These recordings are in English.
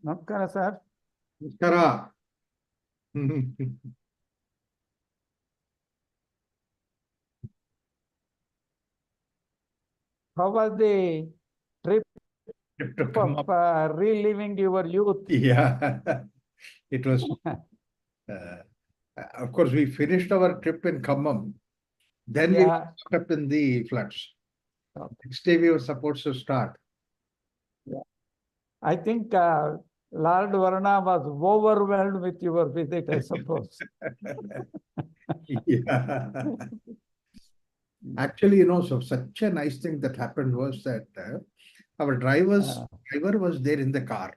Namaskara, sir. Namaskara. How was the trip Trip to come of up. reliving your youth? Yeah, it was. Of course, we finished our trip in Khammam. Then we Yeah. got up in the floods. Okay. Next day we were supposed to start. Yeah. I think Lord Varna was overwhelmed with your visit, I suppose. Yeah. Actually, so such a nice thing that happened was that our driver was there in the car.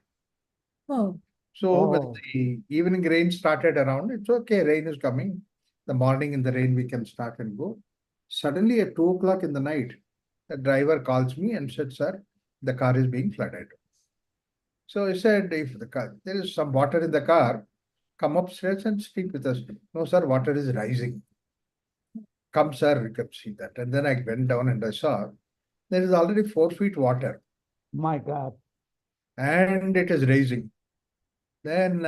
Oh. So when the evening rain started around, it's okay, rain is coming. The morning in the rain, we can start and go. Suddenly at 2 o'clock in the night, the driver calls me and said, "Sir, the car is being flooded." So I said, if there is some water in the car, come upstairs and speak with us. No, sir, water is rising. Come, sir, you can see that. And then I went down and I saw there is already 4 feet water. My God. And it is rising. Then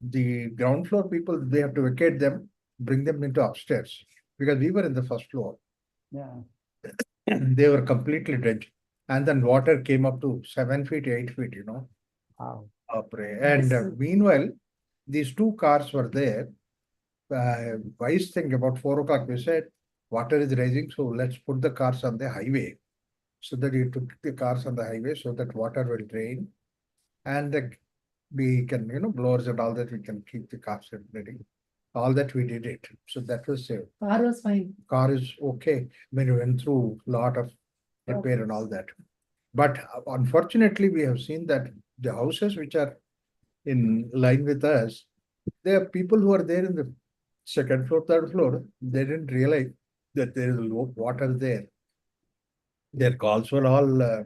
the ground floor people, they have to vacate them, bring them into upstairs because we were in the first floor. Yeah. They were completely drenched. And then water came up to 7 feet, 8 feet, Wow. And meanwhile, these two cars were there. Wise thing about 4 o'clock, we said, water is rising, so let's put the cars on the highway. So that you took the cars on the highway so that water will drain and we can, blowers and all that, we can keep the cars ready. All that we did it. So that was Car was fine. Car is okay. When we went through a lot of repair and all that. But unfortunately, we have seen that the houses which are in line with us, there are people who are there in the second floor, third floor. They didn't realize that there is low water there. Their calls were all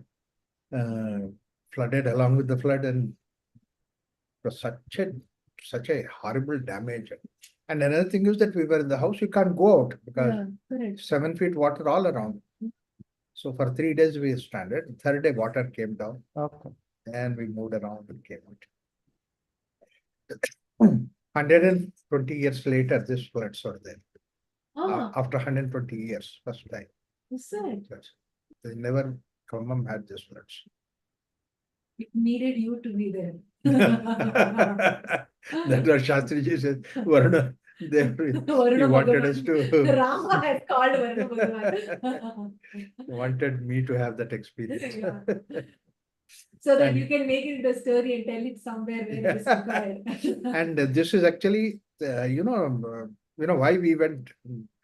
flooded along with the flood, and it was such a horrible damage. And another thing is that we were in the house, you can't go out because 7 feet water all around. So for 3 days we stranded. Third day water came down. Okay. And we moved around and came out. 120 years later, this floods are there. After 120 years, first time. Is it? Yes. They never had this floods. It needed you to be there. That's what Shastriji said. Varuna, he wanted us to. Rama has called Varuna. Wanted me to have that experience. Yeah. So that you can make it a story and tell it somewhere where it is required. And this is actually, why we went,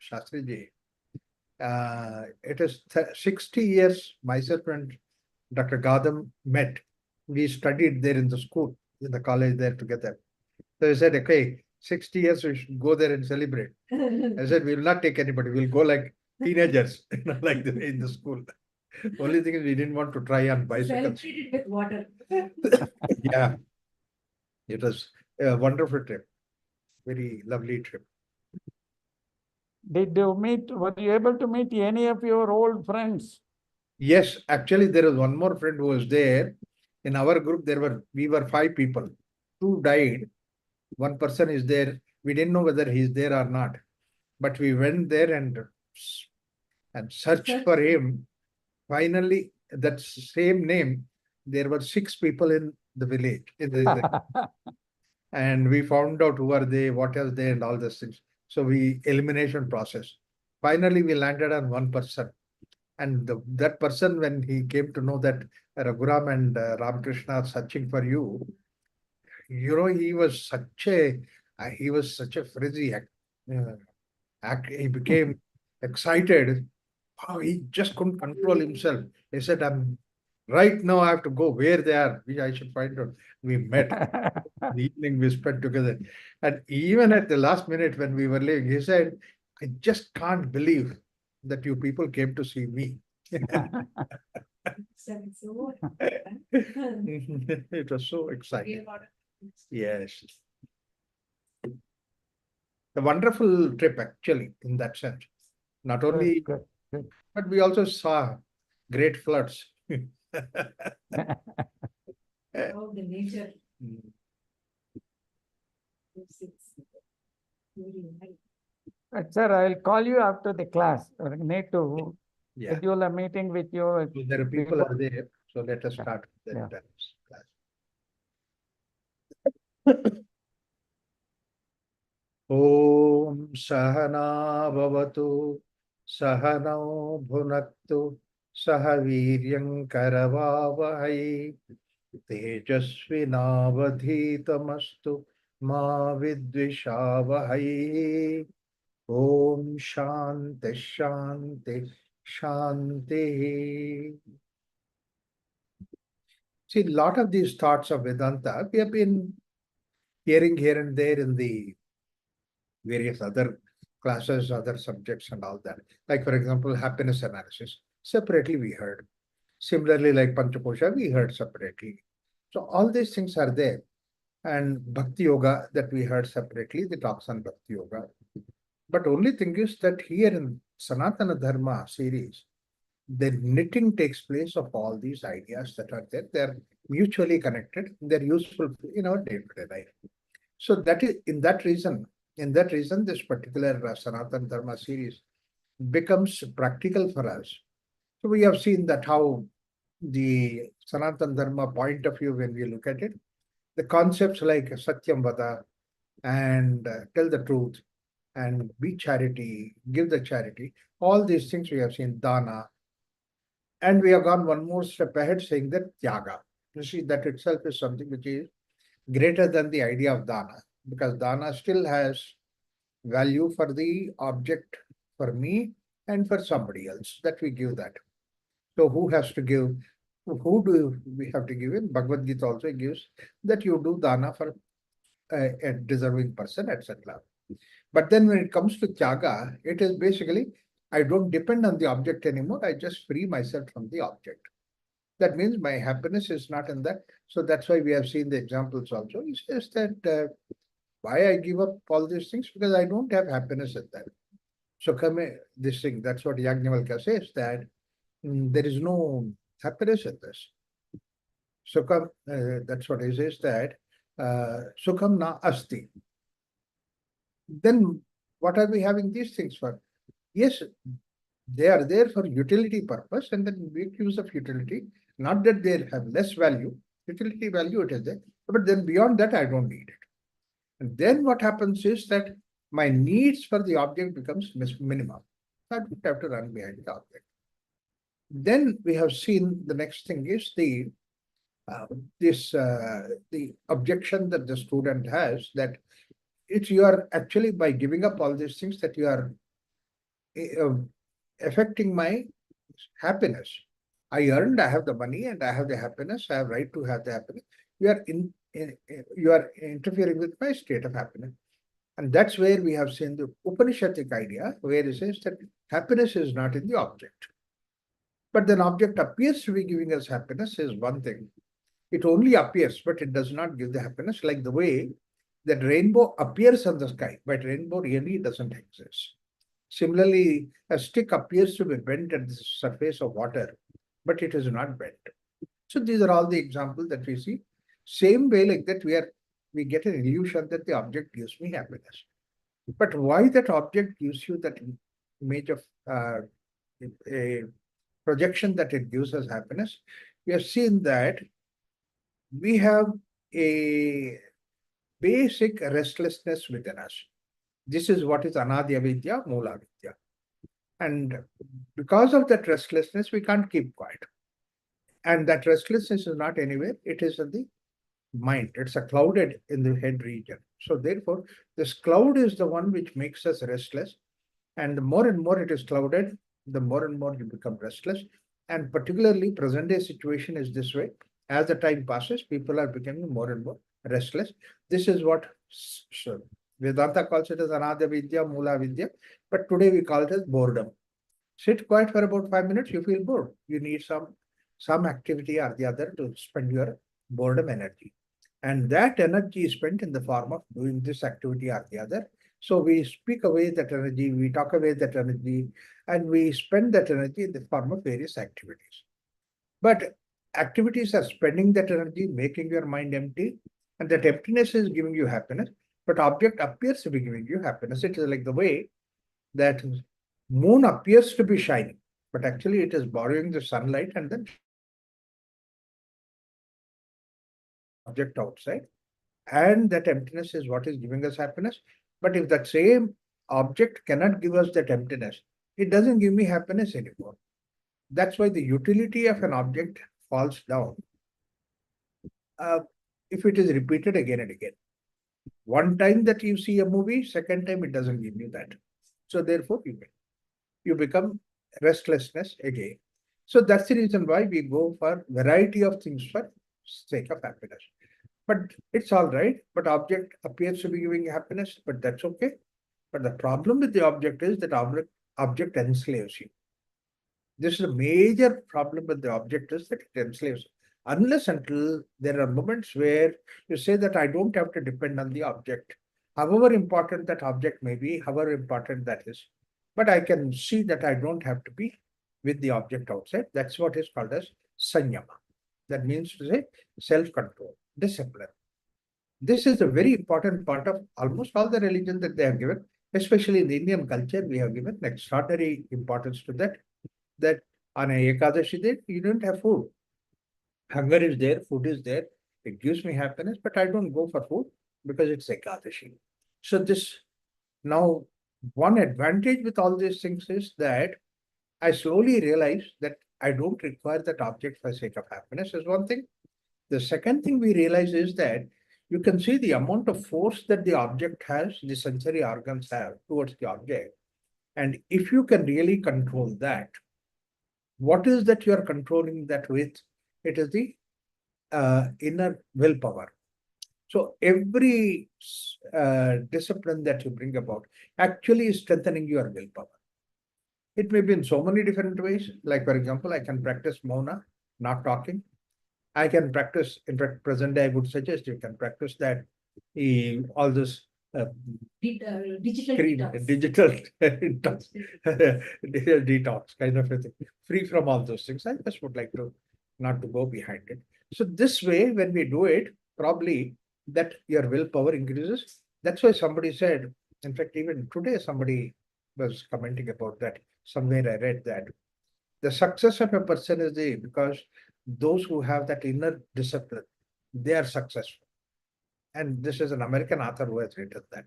Shastriji. It is 60 years myself and Dr. Gadam met. We studied there in the school, in the college there together. So he said, okay, 60 years we should go there and celebrate. I said, we will not take anybody. We'll go like teenagers, like in the school. Only thing is we didn't want to try on bicycles. Celebrated with water. Yeah. It was a wonderful trip. Very lovely trip. Were you able to meet any of your old friends? Yes, actually there was one more friend who was there. In our group, we were 5 people. 2 died. One person is there. We didn't know whether he's there or not. But we went there and searched for him. Finally, that same name, there were 6 people in the village. And we found out who are they, what are they, and all those things. So elimination process. Finally, we landed on one person. And that person, when he came to know that Raghuram and Ramakrishna are searching for you, he was such a frizzy he became excited. Oh, he just couldn't control himself. He said, right now I have to go where they are. I should find out. We met. The evening we spent together. And even at the last minute when we were leaving, he said, I just can't believe that you people came to see me. It was so exciting. Yes. A wonderful trip, actually, in that sense. Not only, Good. but we also saw great floods. Oh, the nature. Mm. Sir, I'll call you after the class. I need to Yeah. schedule a meeting with you. So there are people before- are there, so let us Yeah. start with Yeah. that class. Om Sahana Bhavatu Sahano Bhunaktu Sahaviryam Karavavahai Tejasvinavadhitamastu Ma Vidvishavahai. Om Shanti Shanti Shanti. See, a lot of these thoughts of Vedanta we have been hearing here and there in the various other classes, other subjects, and all that. Like, for example, happiness analysis. Separately, we heard. Similarly, like Panchakosha, we heard separately. So, all these things are there. And Bhakti Yoga that we heard separately, the talks on Bhakti Yoga. But only thing is that here in Sanatana Dharma series, the knitting takes place of all these ideas that are there. They're mutually connected. They're useful in our day-to-day life. So that is in that reason, this particular Sanatana Dharma series becomes practical for us. So we have seen that how the Sanatana Dharma point of view, when we look at it, the concepts like Satyam Vada and tell the truth and be charity, give the charity, all these things we have seen, Dana, and we have gone one more step ahead saying that Tyaga. You see, that itself is something which is greater than the idea of Dana, because Dana still has value for the object, for me, and for somebody else, that we give that. So who has to give? Who do we have to give in? Bhagavad Gita also gives that you do dana for a deserving person, etc. But then when it comes to tyaga, it is basically I don't depend on the object anymore. I just free myself from the object. That means my happiness is not in that. So that's why we have seen the examples also. He says that why I give up all these things? Because I don't have happiness in that. So come this thing, that's what Yajnavalkya says, that there is no happiness in this. Sukham, that's what he says, that Sukham na asti. Then what are we having these things for? Yes, they are there for utility purpose and then make use of utility. Not that they have less value, utility value it is there, but then beyond that I don't need it. And then what happens is that my needs for the object becomes minimum. I don't have to run behind the object. Then we have seen the next thing is the the objection that the student has, that it's you are actually by giving up all these things that you are uh, affecting my happiness. I earned, I have the money and I have the happiness, I have right to have the happiness. You are you are interfering with my state of happiness. And that's where we have seen the Upanishadic idea, where it says that happiness is not in the object. But then object appears to be giving us happiness is one thing. It only appears, but it does not give the happiness, like the way that rainbow appears on the sky, but rainbow really doesn't exist. Similarly, a stick appears to be bent at the surface of water, but it is not bent. So these are all the examples that we see. Same way like that, we get an illusion that the object gives me happiness. But why that object gives you that image of a projection that it gives us happiness? We have seen that we have a basic restlessness within us. This is what is Anadi Avidya, Mula Vidya. And because of that restlessness, we can't keep quiet. And that restlessness is not anywhere, it is in the mind. It's a clouded in the head region. So therefore, this cloud is the one which makes us restless. And the more and more it is clouded, the more and more you become restless. And particularly present day situation is this way. As the time passes, people are becoming more and more restless. This is what Vedanta calls it as Anada Vidya, Mula Vidya, but today we call it as boredom. Sit quiet for about 5 minutes, you feel bored. You need some activity or the other to spend your boredom energy. And that energy is spent in the form of doing this activity or the other. So we speak away that energy, we talk away that energy, and we spend that energy in the form of various activities. But activities are spending that energy, making your mind empty, And that emptiness is giving you happiness, but object appears to be giving you happiness. It is like the way that moon appears to be shining, but actually it is borrowing the sunlight and then object outside. And that emptiness is what is giving us happiness. But if that same object cannot give us that emptiness, it doesn't give me happiness anymore. That's why the utility of an object falls down if it is repeated again and again. One time that you see a movie, second time it doesn't give you that. So therefore you become restlessness again. So that's the reason why we go for variety of things for sake of happiness. But it's all right. But object appears to be giving happiness, but that's okay. But the problem with the object is that object enslaves you. This is a major problem with the object is that it enslaves. Unless until there are moments where you say that I don't have to depend on the object, however important that object may be, however important that is, but I can see that I don't have to be with the object outside. That's what is called as sanyama. That means to say self-control, discipline. This is a very important part of almost all the religion that they have given, especially in the Indian culture. We have given extraordinary importance to that. That on a Ekadashi day, you don't have food. Hunger is there, food is there. It gives me happiness, but I don't go for food because it's Ekadashi. So this now one advantage with all these things is that I slowly realize that I don't require that object for sake of happiness is one thing. The second thing we realize is that you can see the amount of force that the object has, the sensory organs have towards the object. And if you can really control that, what is that you are controlling that with? It is the inner willpower. So every discipline that you bring about actually is strengthening your willpower. It may be in so many different ways. Like, for example, I can practice mauna, not talking. I can practice, in fact, present day, I would suggest you can practice that. All this Digital screen, detox. digital detox, digital detox kind of a thing, free from all those things. I just would like to not to go behind it. So this way, when we do it, probably that your willpower increases. That's why somebody said, in fact, even today somebody was commenting about that. Somewhere I read that the success of a person is because those who have that inner discipline, they are successful. And this is an American author who has written that.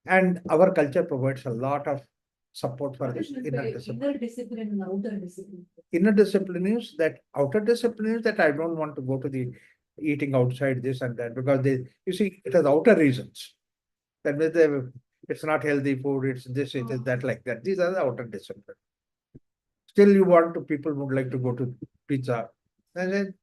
And our culture provides a lot of support for this inner discipline. Inner discipline and outer discipline. Inner discipline is that outer discipline is that I don't want to go to the eating outside this and that because you see, it has outer reasons. That means it's not healthy food, it's this, it is that, like that. These are the outer discipline. Still, people would like to go to pizza. And then,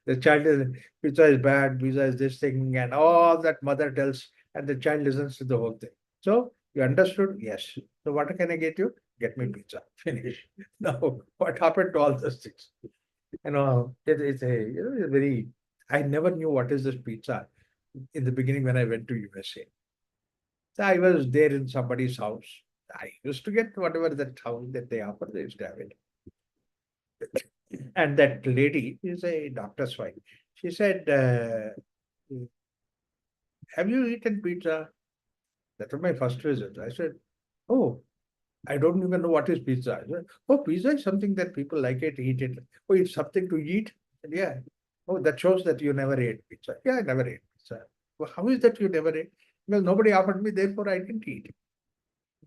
the child is, pizza is bad, pizza is this thing, and all that mother tells, and the child listens to the whole thing. So, you understood? Yes. So, what can I get you? Get me pizza. Finish. Now, what happened to all those things? It's a very, I never knew what is this pizza in the beginning when I went to USA. So, I was there in somebody's house. I used to get whatever that house that they offer, they used to have it. And that lady is a doctor's wife. She said, have you eaten pizza? That was my first visit. I said, oh, I don't even know what is pizza. I said, oh, pizza is something that people like it, eat it. Oh, it's something to eat? I said, yeah. Oh, that shows that you never ate pizza. Yeah, I never ate pizza. Well, how is that you never ate? Well, nobody offered me, therefore I didn't eat.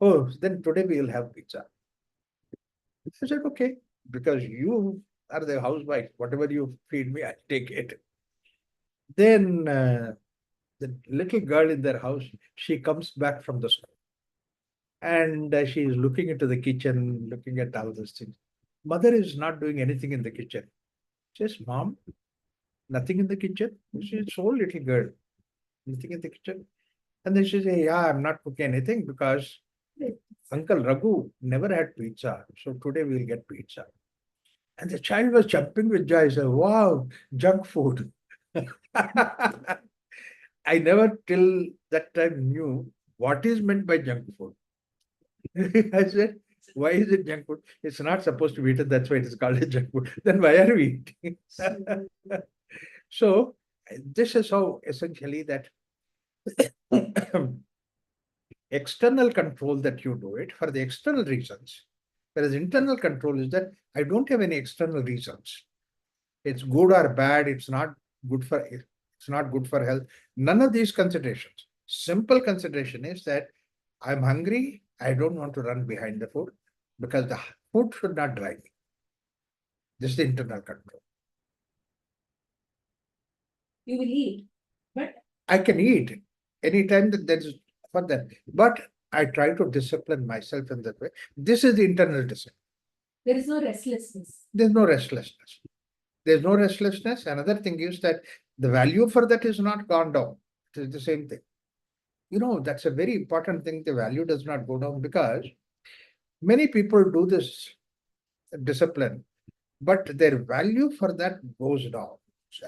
Oh, then today we will have pizza. I said, okay, because you are the housewife, whatever you feed me, I take it. Then the little girl in their house, she comes back from the school. And she is looking into the kitchen, looking at all these things. Mother is not doing anything in the kitchen. She says, Mom, nothing in the kitchen? She's so little girl, nothing in the kitchen. And then she says, yeah, I'm not cooking anything because Uncle Raghu never had pizza. So today we'll get pizza. And the child was jumping with joy. He said, wow, junk food. I never till that time knew what is meant by junk food. I said, why is it junk food? It's not supposed to be eaten. That's why it is called a junk food. Then why are we eating? So This is how essentially that external control that you do it for the external reasons. Whereas internal control is that I don't have any external reasons. It's good or bad, it's not good for health. None of these considerations. Simple consideration is that I'm hungry, I don't want to run behind the food because the food should not drive me. This is the internal control. You will eat, but I can eat anytime that there is for that. But I try to discipline myself in that way. This is the internal discipline. there is no restlessness. There's no restlessness. There's no restlessness. Another thing is that the value for that is not gone down. It is the same thing. You know, that's a very important thing. The value does not go down because many people do this discipline, but their value for that goes down.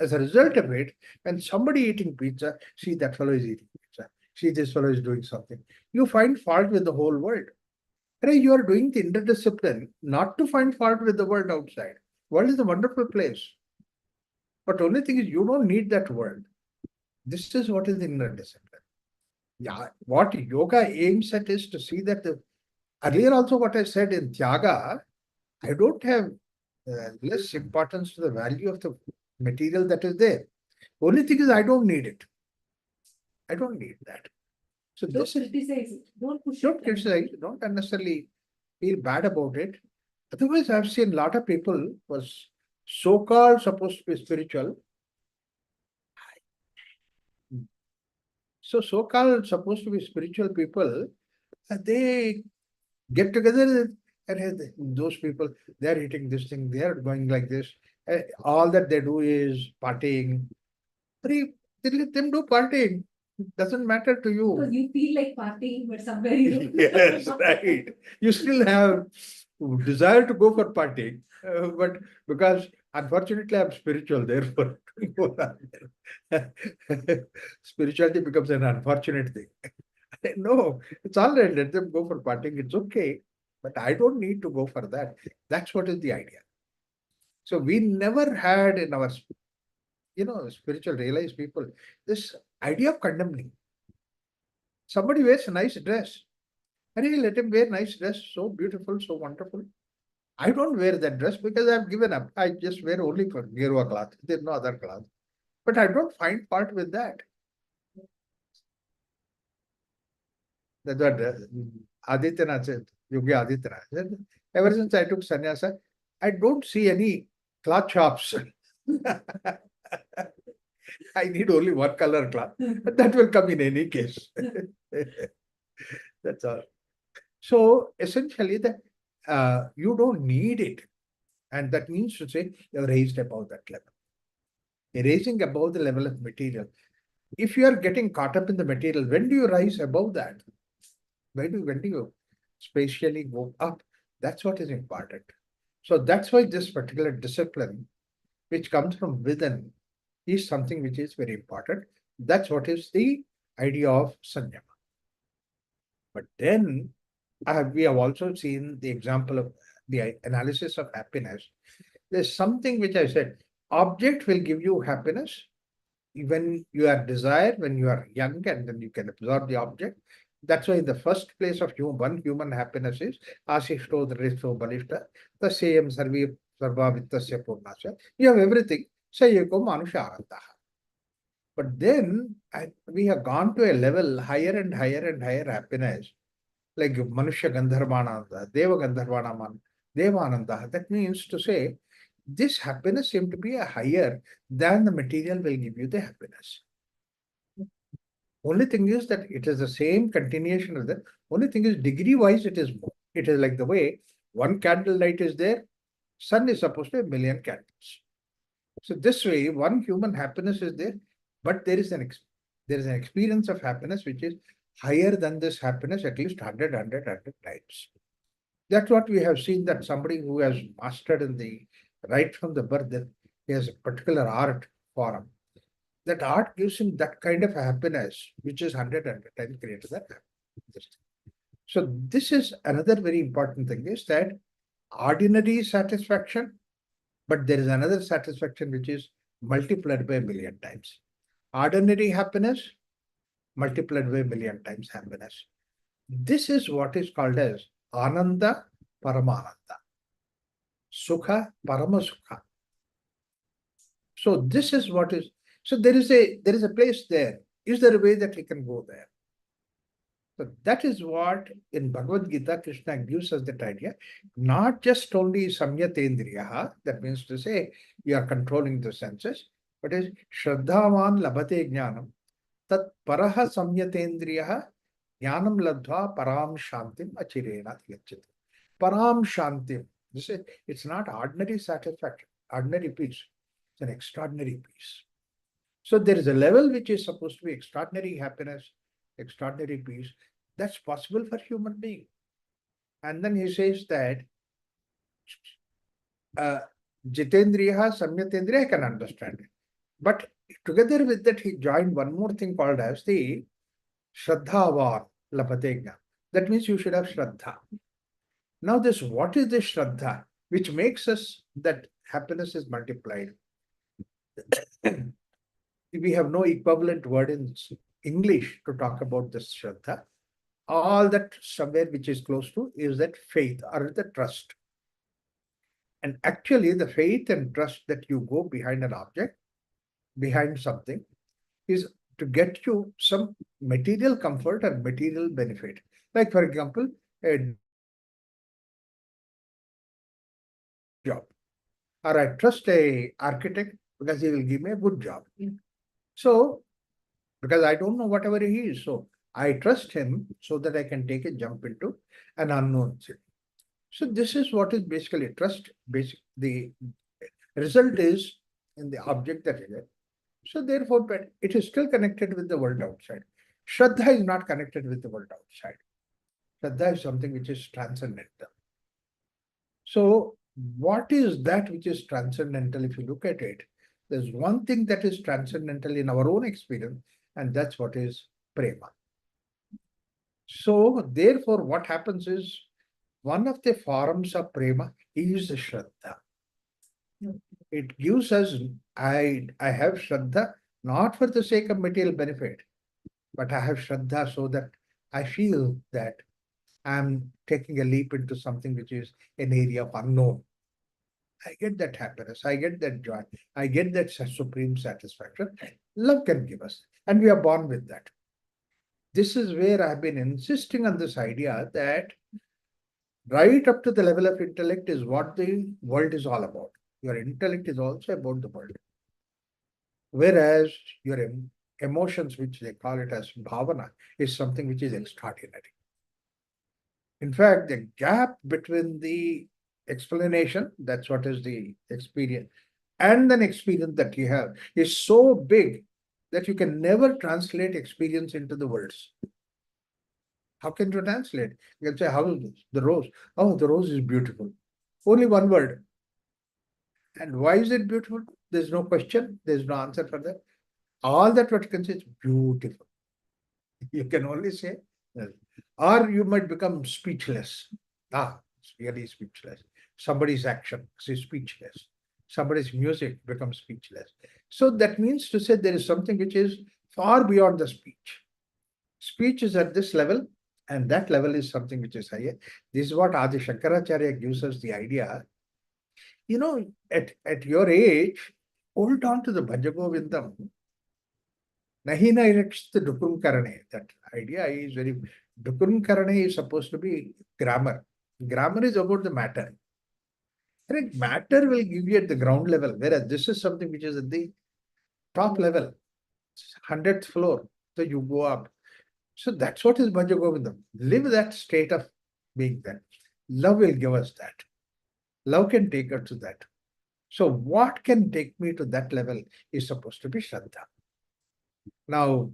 As a result of it, when somebody eating pizza, see that fellow is eating pizza, see this fellow is doing something, you find fault with the whole world. You are doing the interdiscipline not to find fault with the world outside. World is a wonderful place. But only thing is you don't need that world. This is what is the inner discipline. Yeah, what yoga aims at is to see that earlier also what I said in Tyaga, I don't have less importance to the value of the material that is there. Only thing is I don't need it. I don't need that. So Don't this is, criticize it. Don't push don't it. criticize, don't unnecessarily feel bad about it. Otherwise, I've seen a lot of people was so-called supposed to be spiritual. So-called supposed to be spiritual people, they get together and those people, they're eating this thing, they're going like this. All that they do is partying. They let them do partying. Doesn't matter to you. Because you feel like partying, but somewhere you don't. Yes, right. You still have desire to go for partying, but because unfortunately I'm spiritual, therefore spirituality becomes an unfortunate thing. No, it's all right. Let them go for partying. It's okay, but I don't need to go for that. That's what is the idea. So we never had in our, spiritual realized people this idea of condemning. Somebody wears a nice dress. And you let him wear nice dress, so beautiful, so wonderful. I don't wear that dress because I've given up. I just wear only for Gerwa cloth. There's no other cloth. But I don't find fault with that. That's what Adityanath said, Yogi Adityanath said. Ever since I took sannyasa, I don't see any cloth shops. I need only one color cloth. But that will come in any case. That's all. So essentially, you don't need it. And that means to say you're raised above that level. You're raising above the level of material. If you are getting caught up in the material, when do you rise above that? When do you spatially go up? That's what is important. So that's why this particular discipline, which comes from within, is something which is very important. That's what is the idea of Sanyama. But then we have also seen the example of the analysis of happiness. There's something which I said, object will give you happiness when you are desired, when you are young, and then you can absorb the object. That's why in the first place of human happiness is Ashishto Dhristo Balishta, the same Sarvi Sarva Vittasya Purnasya. You have everything. Sayeko Manusha Arantaha. But then we have gone to a level higher and higher and higher happiness, like Manusha Gandharvananda, Deva Gandharvanaman, Devananda. That means to say, this happiness seems to be a higher than the material will give you the happiness. Only thing is that it is the same continuation of that. Only thing is degree wise it is more. It is like the way one candle light is there, sun is supposed to be 1,000,000 candles. So this way, one human happiness is there, but there is an experience of happiness which is higher than this happiness at least 100 times. That's what we have seen, that somebody who has mastered in the right from the birth, that he has a particular art form. That art gives him that kind of happiness, which is 100 times greater than happiness. So this is another very important thing, is that ordinary satisfaction, but there is another satisfaction which is multiplied by 1,000,000 times. Ordinary happiness multiplied by a million times happiness. This is what is called as Ananda Paramananda. Sukha Paramasukha. So this is what is, so there is a place there. Is there a way that he can go there? So that is what in Bhagavad Gita Krishna gives us that idea. Not just only samyatendriyaha, that means to say you are controlling the senses, but is shraddhavan labhate jnanam tat paraha samyatendriyaha jnanam ladva param shantim achirena gacchati. Param shantim. This is, it's not ordinary satisfaction, ordinary peace. It's an extraordinary peace. So there is a level which is supposed to be extraordinary happiness, extraordinary peace. That's possible for human being. And then he says that Jitendriya, Samyatendriya, I can understand it. But together with that, he joined one more thing called as the Shraddhavan Lapategna. That means you should have Shraddha. Now this, what is the Shraddha? Which makes us that happiness is multiplied. We have no equivalent word in English to talk about this Shraddha. All that somewhere which is close to is that faith or the trust. And actually the faith and trust that you go behind an object, behind something, is to get you some material comfort and material benefit. Like for example, a job. Or I trust a architect because he will give me a good job. So, because I don't know whatever he is, so I trust him so that I can take a jump into an unknown city. So this is what is basically trust. The result is in the object that is there. So therefore, but it is still connected with the world outside. Shraddha is not connected with the world outside. Shraddha is something which is transcendental. So what is that which is transcendental? If you look at it, there's one thing that is transcendental in our own experience, and that's what is prema. So therefore, what happens is one of the forms of prema is Shraddha. It gives us, I have Shraddha not for the sake of material benefit, but I have Shraddha so that I feel that I'm taking a leap into something which is an area of unknown. I get that happiness, I get that joy, I get that supreme satisfaction. Love can give us, and we are born with that. This is where I've been insisting on this idea that right up to the level of intellect is what the world is all about. Your intellect is also about the world. Whereas your emotions, which they call it as bhavana, is something which is extraordinary. In fact, the gap between the explanation, that's what is the experience, and an experience that you have is so big that you can never translate experience into the words. How can you translate? You can say, how is this? The rose. Oh, the rose is beautiful. Only one word. And why is it beautiful? There's no question. There's no answer for that. All that what you can say is beautiful. You can only say, or you might become speechless. It's really speechless. Somebody's action is speechless. Somebody's music becomes speechless. So that means to say there is something which is far beyond the speech. Speech is at this level, and that level is something which is higher. This is what Adi Shankaracharya gives us the idea. You know, at your age, hold on to the Bhajagovindam. Nahina erects the Dukurum Karane. That idea is very, Dukurum Karane is supposed to be grammar. Grammar is about the matter. Correct? Matter will give you at the ground level, whereas this is something which is at the top level, 100th floor. So you go up. So that's what is Bhajagovindam. Live that state of being there. Love will give us that. Love can take us to that. So what can take me to that level is supposed to be Shraddha. Now,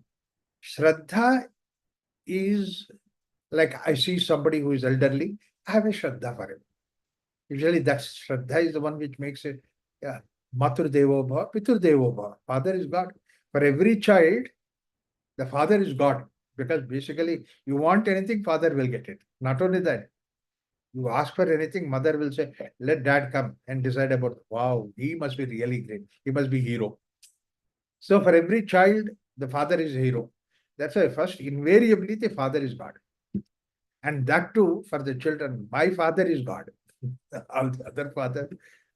Shraddha is like I see somebody who is elderly, I have a Shraddha for him. Usually that Shraddha is the one which makes it, yeah, Matur Devo Bhava, Pitur Devo Bhava. Father is God. For every child, the father is God. Because basically, you want anything, father will get it. Not only that, you ask for anything, mother will say, let dad come and decide about, wow, he must be really great. He must be hero. So for every child, the father is a hero. That's why first, invariably, the father is God. And that too, for the children, my father is God. All the other father,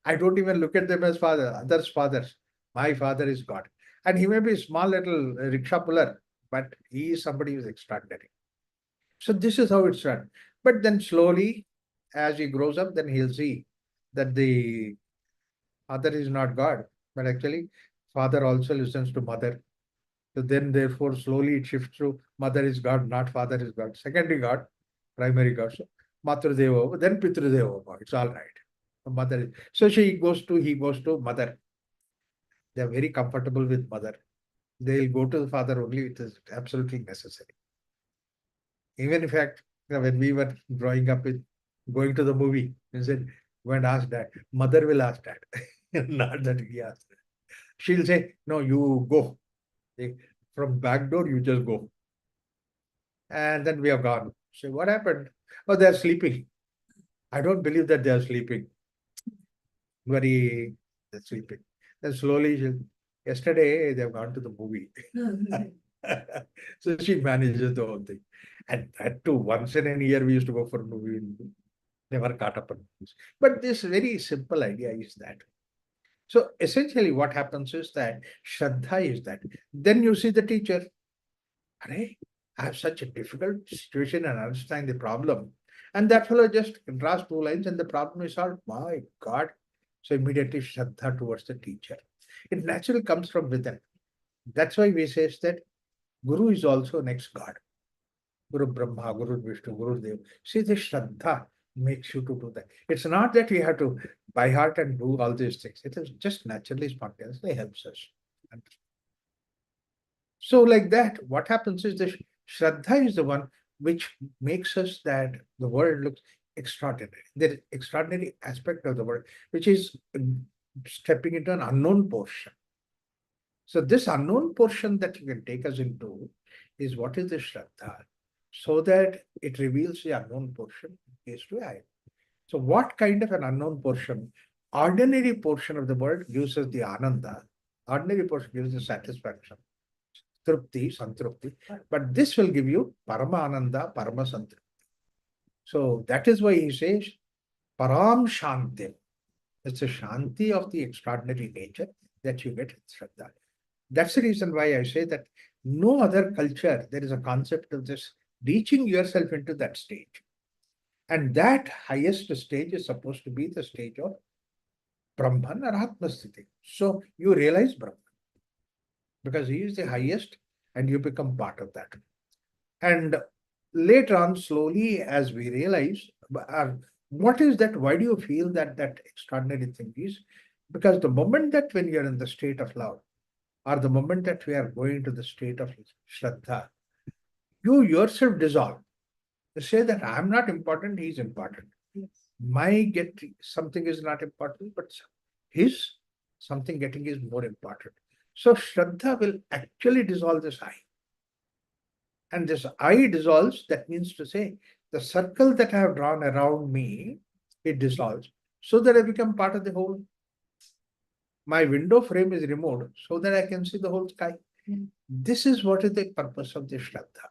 I don't even look at them as father, others' fathers. My father is God. And he may be a small little rickshaw puller, but he is somebody who is extraordinary. So this is how it's run. But then slowly, as he grows up, then he'll see that the father is not God, but actually father also listens to mother. So then therefore slowly it shifts to mother is God, not father is God. Secondary God, primary God. So Matru then Pitru Deva. It's all right. Mother is, so he goes to mother. They are very comfortable with mother. They'll go to the father only if it is absolutely necessary. Even in fact, when we were growing up with going to the movie, he said, go and ask dad. Mother will ask dad. Not that he asked. She'll say, no, you go. From back door, you just go. And then we have gone. So what happened? Oh, they're sleeping. I don't believe that they're sleeping. They're sleeping. Then slowly, yesterday they've gone to the movie. So she manages the whole thing. And that too, once in a year we used to go for a movie. Never caught up on movies. But this very simple idea is that. So essentially what happens is that Shraddha is that. Then you see the teacher. Arey, I have such a difficult situation and understand the problem. And that fellow just draws two lines and the problem is solved. My God. So immediately Shraddha towards the teacher. It naturally comes from within. That's why we say that Guru is also next God. Guru Brahma, Guru Vishnu, Guru Dev. See, the Shraddha makes you to do that. It's not that you have to by heart and do all these things. It is just naturally, spontaneously helps us. So like that, what happens is the Shraddha is the one which makes us that the world looks extraordinary. There is extraordinary aspect of the world, which is stepping into an unknown portion. So this unknown portion that you can take us into is what is the Shraddha, so that it reveals the unknown portion is to I. So what kind of an unknown portion? Ordinary portion of the world gives us the Ananda. Ordinary portion gives the satisfaction. Trupti, Santrupti. But this will give you Paramananda, Parama Santrupti. So that is why he says Param Shanti. It's a Shanti of the extraordinary nature that you get in Shraddha. That's the reason why I say that no other culture, there is a concept of this reaching yourself into that stage. And that highest stage is supposed to be the stage of Brahman or Atmasthiti. So you realize Brahman because he is the highest and you become part of that. And later on, slowly, as we realize, what is that? Why do you feel that that extraordinary thing is? Because the moment that when you're in the state of love, or the moment that we are going to the state of Shraddha, you yourself dissolve. You say that I'm not important, he's important. Yes. My get something is not important, but his something getting is more important. So Shraddha will actually dissolve this I. And this I dissolves, that means to say, the circle that I have drawn around me, it dissolves, so that I become part of the whole. My window frame is removed so that I can see the whole sky. This is what is the purpose of the Shraddha.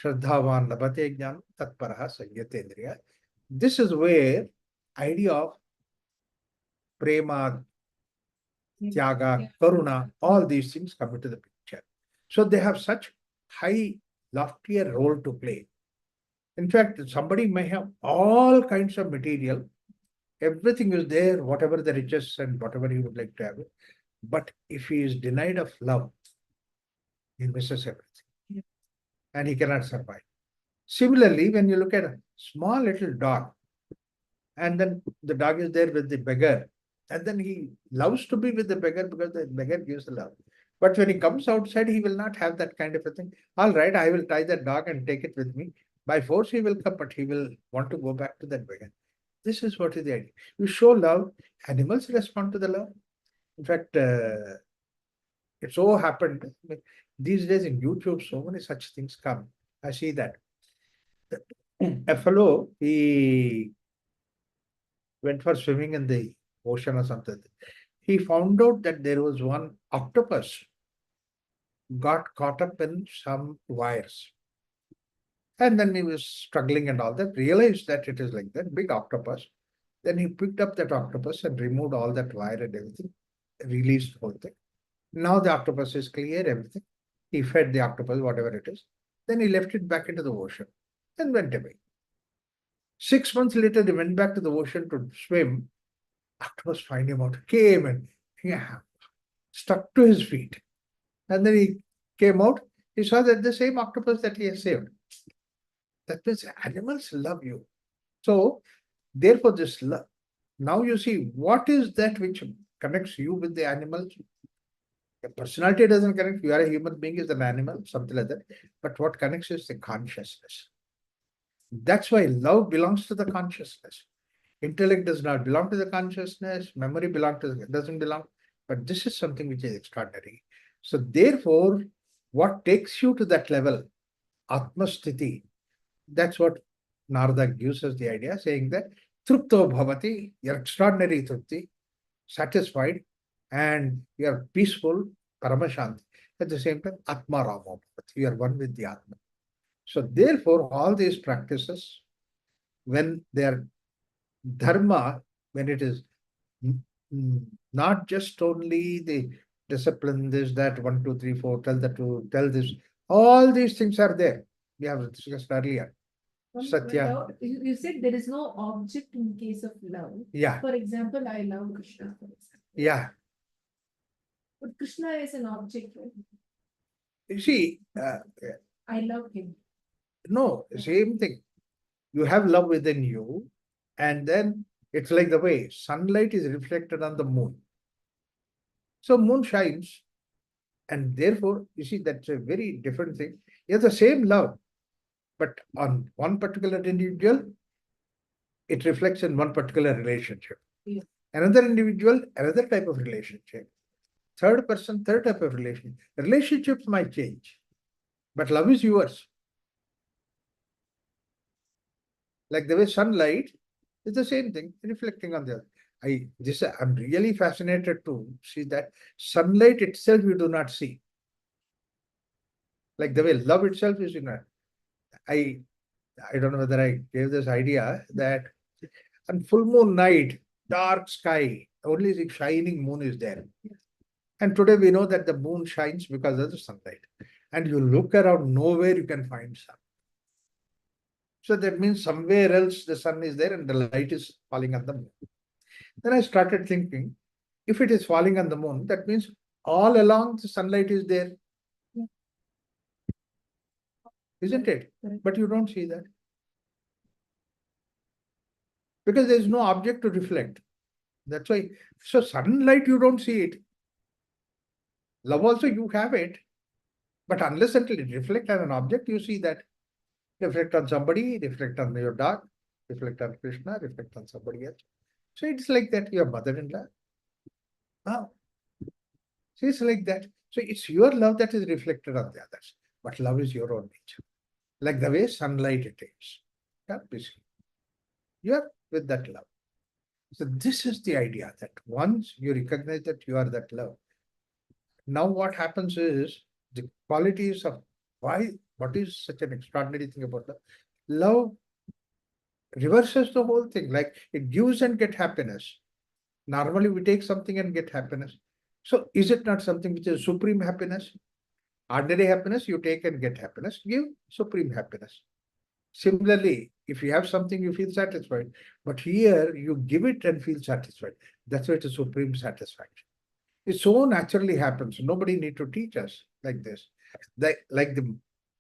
Shraddhavan labhate jnanam tatparaha sagyatendriya. This is where idea of prema, tyaga, karuna, all these things come into the picture. So they have such high, loftier role to play. In fact, somebody may have all kinds of material, everything is there, whatever the riches and whatever he would like to have. But if he is denied of love, he misses everything. And he cannot survive. Similarly, when you look at a small little dog, and then the dog is there with the beggar, and then he loves to be with the beggar because the beggar gives the love. But when he comes outside, he will not have that kind of a thing. All right, I will tie that dog and take it with me. By force, he will come, but he will want to go back to that beggar. This is what is the idea. You show love, animals respond to the love. In fact, it so happened these days in YouTube, so many such things come. I see that. A fellow, he went for swimming in the ocean or something. He found out that there was one octopus got caught up in some wires. And then he was struggling and all that, realized that it is like that, big octopus. Then he picked up that octopus and removed all that wire and everything, released the whole thing. Now the octopus is clear, everything. He fed the octopus, whatever it is. Then he left it back into the ocean and went away. 6 months later, they went back to the ocean to swim. Octopus find him out, came and stuck to his feet. And then he came out, he saw that the same octopus that he has saved. That means animals love you. So, therefore, this love. Now you see, what is that which connects you with the animals? The personality doesn't connect. You are a human being, is an animal, something like that. But what connects is the consciousness. That's why love belongs to the consciousness. Intellect does not belong to the consciousness. Memory doesn't belong. But this is something which is extraordinary. So therefore, what takes you to that level, Atmasthiti, that's what Narada gives us the idea, saying that Trupto Bhavati, you're extraordinary Trupti, satisfied, and you're peaceful, Paramashanti. At the same time, Atma Rama Bhavati, you are one with the Atma. So therefore, all these practices, when they are dharma, when it is not just only the discipline, this, that, 1, 2, 3, 4, tell that to tell this, all these things are there. We have discussed earlier. Satya. You said there is no object in case of love. Yeah. For example, I love Krishna. For example. Yeah. But Krishna is an object, right? You see, I love him. no, same thing. You have love within you, and then it's like the way sunlight is reflected on the moon. So moon shines, and therefore, you see, that's a very different thing. You have the same love, but on one particular individual, it reflects in one particular relationship. Yeah. Another individual, another type of relationship. Third person, third type of relationship. Relationships might change, but love is yours. Like the way sunlight is the same thing, reflecting on the other. I'm really fascinated to see that sunlight itself you do not see. Like the way love itself is in it. I don't know whether I gave this idea that on full moon night, dark sky, only the shining moon is there. And today we know that the moon shines because of the sunlight. And you look around, nowhere you can find sun. So that means somewhere else the sun is there and the light is falling on the moon. Then I started thinking, if it is falling on the moon, that means all along the sunlight is there. Yeah. Isn't it? Correct. But you don't see that. Because there is no object to reflect. That's why. So sunlight, you don't see it. Love also, you have it. But unless until it reflects on an object, you see that. Reflect on somebody, reflect on your dog, reflect on Krishna, reflect on somebody else. So it's like that, your mother-in-law. Now, so it's like that. So it's your love that is reflected on the others. But love is your own nature. Like the way sunlight it is. Yeah, you are with that love. So this is the idea that once you recognize that you are that love, now what happens is the qualities of what is such an extraordinary thing about love? Love reverses the whole thing, like it gives and get happiness. Normally we take something and get happiness. So is it not something which is supreme happiness? Ordinary happiness, you take and get happiness, give supreme happiness. Similarly, if you have something, you feel satisfied. But here you give it and feel satisfied. That's why it is supreme satisfaction. It so naturally happens. Nobody need to teach us like this.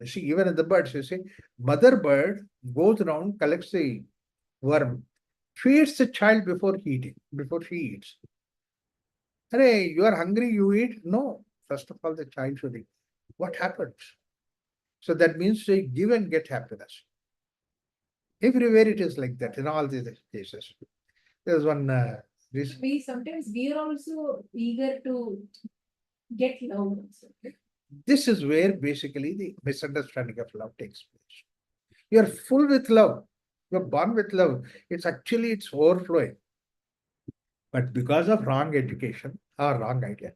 See, even in the birds, you see, mother bird goes around, collects the worm, feeds the child before she eats. Hey, you are hungry, you eat? No. First of all, the child should eat. What happens? So that means they give and get happiness. Everywhere it is like that in all these cases. There's one reason. We are also eager to get love. This is where basically the misunderstanding of love takes place. You are full with love. You're born with love. It's overflowing. But because of wrong education or wrong idea,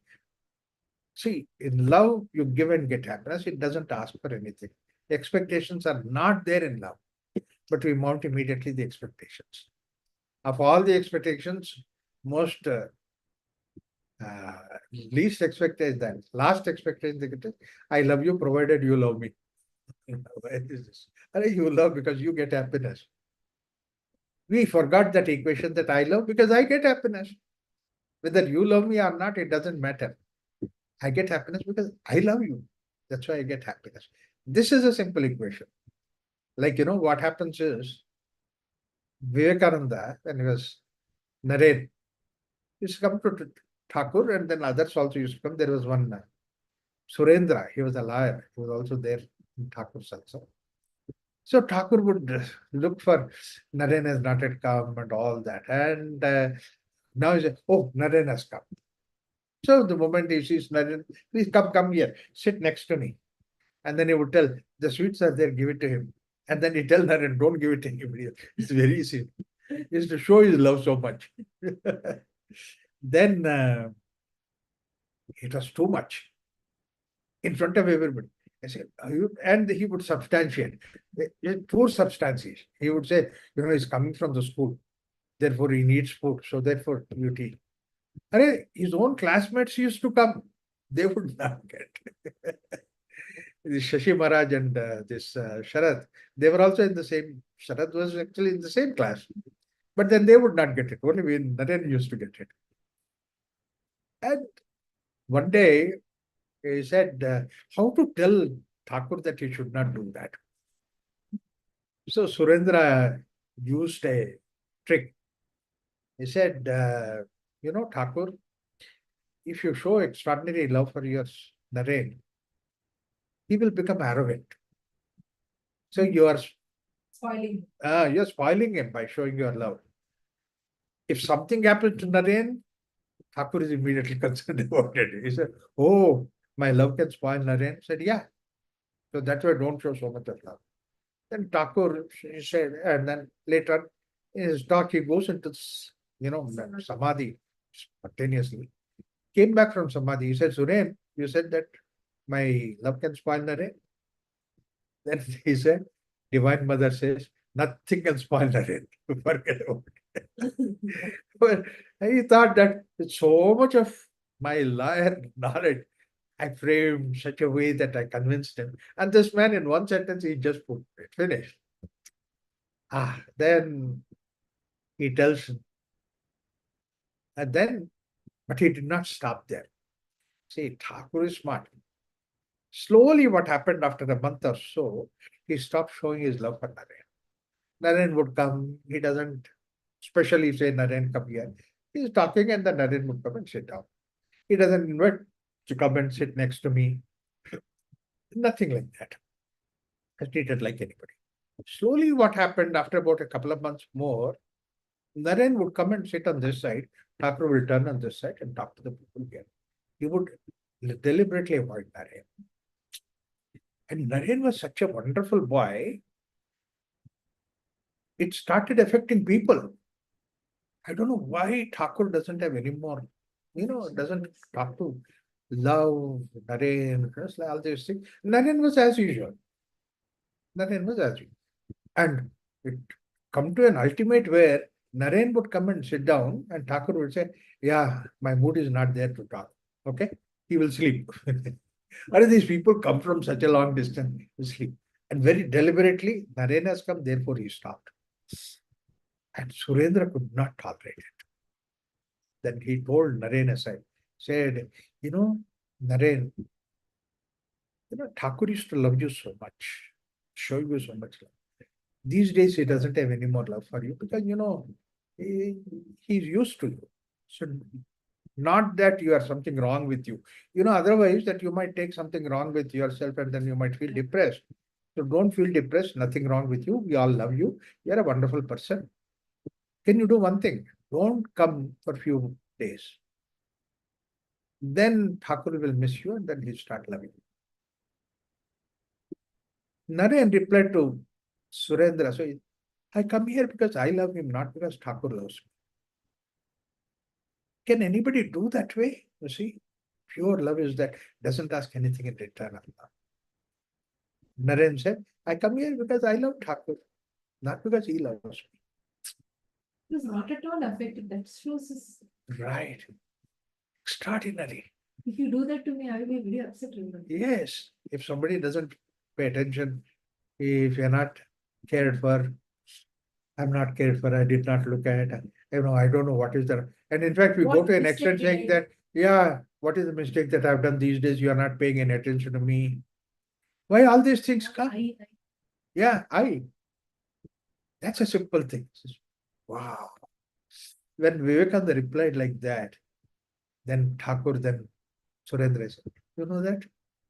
See, in love, you give and get happiness. It doesn't ask for anything. Expectations are not there in love, but we mount immediately the expectations. Of all the expectations, most least expected that last expectation they get is, I love you provided you love me. Where is this? You love because you get happiness. We forgot that equation that I love because I get happiness. Whether you love me or not, it doesn't matter. I get happiness because I love you. That's why I get happiness. This is a simple equation. Like, what happens is Vivekananda, when he was Naren, used to come to Thakur, and then others also used to come. There was one Surendra, he was a lawyer, he was also there in Thakur's also. So Thakur would look for Naren has not yet come and all that. And now he said, oh, Naren has come. So the moment he sees Naren, please come here, sit next to me. And then he would tell, the sweets are there, give it to him. And then he tell Naren, don't give it to anybody else. It's very easy. He used to show his love so much. Then it was too much in front of everybody. I said, and he would substantiate. Poor substantiation. He would say, he's coming from the school. Therefore, he needs food. So therefore, you teach. His own classmates used to come. They would not get. This Shashi Maharaj and this Sharad, they were also in the same. Sharad was actually in the same class. But then they would not get it. Only Naren used to get it. And one day, he said, how to tell Thakur that he should not do that? So Surendra used a trick. He said, Thakur, if you show extraordinary love for your Naren, he will become arrogant. So you're spoiling him by showing your love. If something happens to Naren, Thakur is immediately concerned about it. He said, oh, my love can spoil Naren. He said, yeah. So that's why don't show so much of love. Then Thakur, he said, and then later in his talk, he goes into, samadhi spontaneously. Came back from samadhi. He said, Suren, you said that my love can spoil Naren. Then he said, Divine Mother says, nothing can spoil Naren. Forget about it. But he thought that so much of my liar knowledge, I framed such a way that I convinced him. And this man, in one sentence, he just put it, finished. Then he tells him. And then, but he did not stop there. See, Thakur is smart. Slowly, what happened after a month or so, he stopped showing his love for Naren. Naren would come, he doesn't specially say, Naren, come here. He's talking, and the Naren would come and sit down. He doesn't invite to come and sit next to me. Nothing like that. I treated like anybody. Slowly, what happened after about a couple of months more, Naren would come and sit on this side. Thakur will turn on this side and talk to the people here. He would deliberately avoid Naren. And Naren was such a wonderful boy. It started affecting people. I don't know why Thakur doesn't have any more, doesn't talk to love, Naren, all these things. Naren was as usual. And it come to an ultimate where Naren would come and sit down and Thakur would say, yeah, my mood is not there to talk. Okay? He will sleep. These people come from such a long distance to sleep. And very deliberately, Naren has come, therefore he stopped. And Surendra could not tolerate it. Then he told Naren aside, said, Naren, Thakur used to love you so much, show you so much love. These days, he doesn't have any more love for you because, he's used to you. So, not that you are something wrong with you. Otherwise, that you might take something wrong with yourself and then you might feel depressed. So, don't feel depressed, nothing wrong with you. We all love you. You're a wonderful person. Can you do one thing? Don't come for a few days. Then Thakur will miss you and then he'll start loving you. Naren replied to Surendra, so I come here because I love him, not because Thakur loves me. Can anybody do that way? You see, Pure love is that doesn't ask anything in return. Naren said, I come here because I love Thakur, not because he loves me. He was not at all affected. That shows his. Right. Extraordinary. If you do that to me, I will be very upset. Remember. Yes. If somebody doesn't pay attention, if you're not cared for, I'm not cared for, I did not look at, I don't know what is the, and in fact, we go What to an mistake extent did saying I that, yeah, what is the mistake that I've done these days? You are not paying any attention to me. Why all these things come? Yeah, that's a simple thing. Wow. When Vivekananda replied like that, then Thakur, then Surendra said, you know that?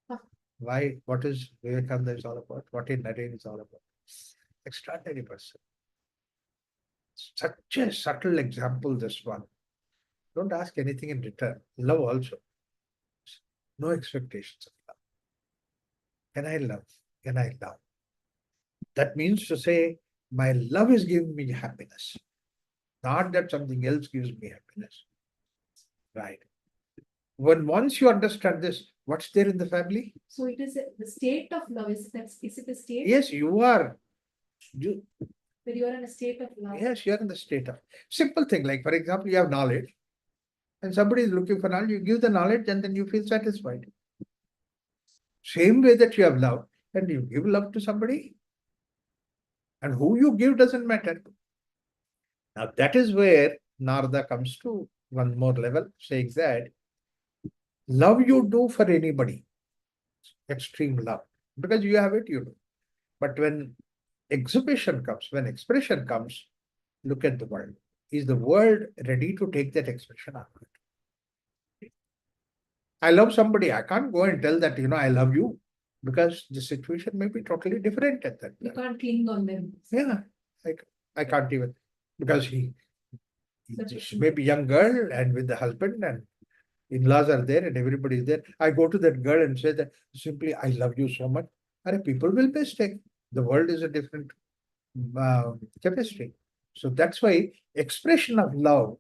Huh. Why? What is Vivekananda is all about? What in Naren is all about? Extraordinary person. Such a subtle example, this one. Don't ask anything in return. Love also. No expectations of love. Can I love? Can I love? That means to say, my love is giving me happiness. Not that something else gives me happiness. Right. When once you understand this, what's there in the family? So it is the state of love. Is it a state? Yes, you are. You, That you are in a state of love. yes, you are in the state of simple thing. Like, for example, you have knowledge, and somebody is looking for knowledge, you give the knowledge, and then you feel satisfied. Same way that you have love, and you give love to somebody, and who you give doesn't matter. Now that is where Narada comes to one more level, saying that love you do for anybody, extreme love, because you have it, you do. But when exhibition comes, when expression comes, look at the world. Is the world ready to take that expression out? I love somebody. I can't go and tell that, I love you, because the situation may be totally different at that You time. can't cling on them. Yeah, I can't even, because she Such a may be young girl and with the husband and in-laws are there and everybody is there. I go to that girl and say that simply, I love you so much. And people will mistake. The world is a different chemistry. So that's why expression of love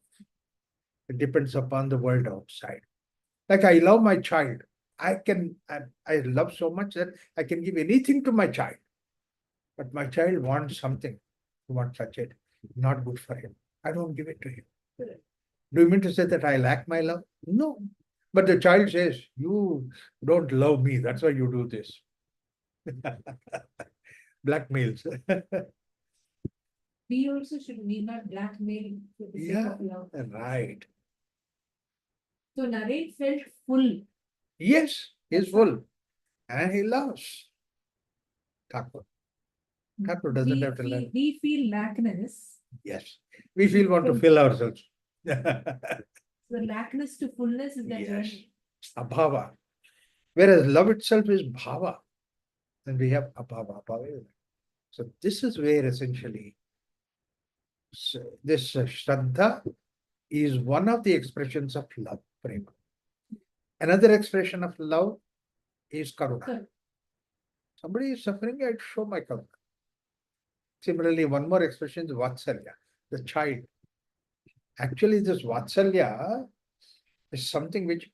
depends upon the world outside. Like I love my child. I love so much that I can give anything to my child. But my child wants something. He wants such it. Not good for him. I don't give it to him. Do you mean to say that I lack my love? No. But the child says, you don't love me. That's why you do this. Blackmails. We also should be not blackmail for the sake Yeah, of love. right. So Naren felt full. Yes, he's full. And he loves Thakur. Thakur doesn't have to learn. We feel lackness. Yes. We feel want to fill ourselves. The lackness to fullness is that Yes. journey. Abhava. Whereas love itself is bhava. And we have abhava. So this is where essentially this Shraddha is one of the expressions of love, prema. Another expression of love is karuna. Correct. Somebody is suffering, I show my karuna. Similarly, one more expression is vatsalya, the child. Actually, this vatsalya is something which,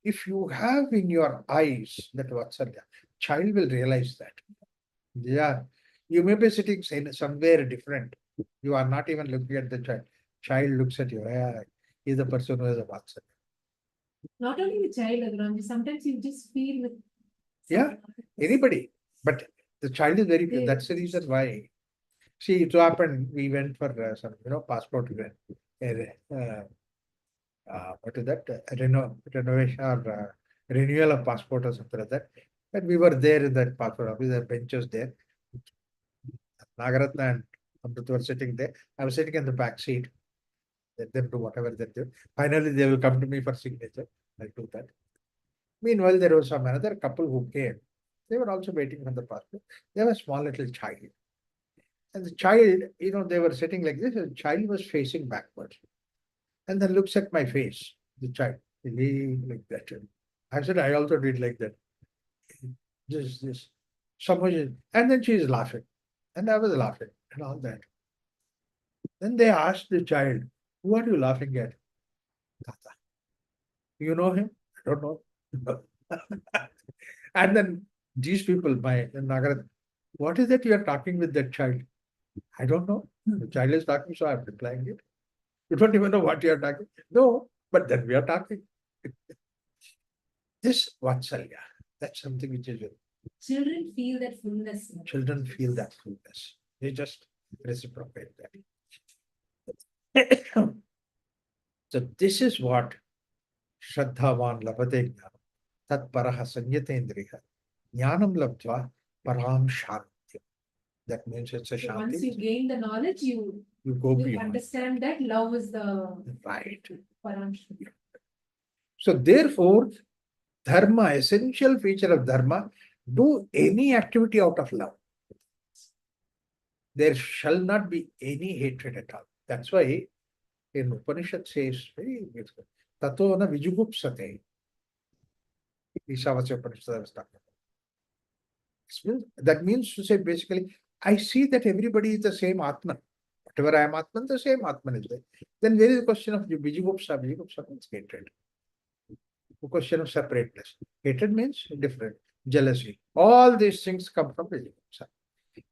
if you have in your eyes that vatsalya, child will realize that. Yeah, you may be sitting somewhere different. You are not even looking at the child. Child looks at you. Yeah, he's the person who has a vatsalya. Not only with child, Agram, sometimes you just feel with Yeah, anybody. But the child is very pure. That's the reason why. See, it so happened we went for some, passport event. What is that? Renovation or renewal of passport or something like that. And we were there in that passport office. There are benches there. Nagaratna and Amrit were sitting there. I was sitting in the back seat. Let them do whatever they do. Finally, they will come to me for signature. I'll do that. Meanwhile, there was some another couple who came. They were also waiting for the passport. They have a small little child. And the child, they were sitting like this, and the child was facing backwards. And then looks at my face, the child, like that. I said, I also did like that. This. And then she is laughing. And I was laughing and all that. Then they asked the child, who are you laughing at? Tata. You know him? I don't know. And then these people, my Nagarat, what is that you are talking with that child? I don't know. The child is talking, so I'm replying it. You don't even know what you are talking. No, but then we are talking. This Vatsalya, that's something which is Children feel that fullness. children feel that fullness. They just reciprocate that. So this is what Shraddhavan labhate jnanam. Tat paraha sanyatendriya. Jnanam labdva param shanti. That means it's a So once you shanti. gain the knowledge, you You beyond. understand that love is the Right. Paramshri. So therefore, dharma, essential feature of dharma, do any activity out of love. There shall not be any hatred at all. That's why in Upanishad says very beautiful. Tato na vijugupsate. Ishavasya Upanishad was talking about. That means to say basically, I see that everybody is the same Atman. Whatever I am Atman, the same Atman is there. Then where is the question of vijugupsa? Vijugupsa means hatred. The question of separateness. Hatred means different. Jealousy. All these things come from vijugupsa.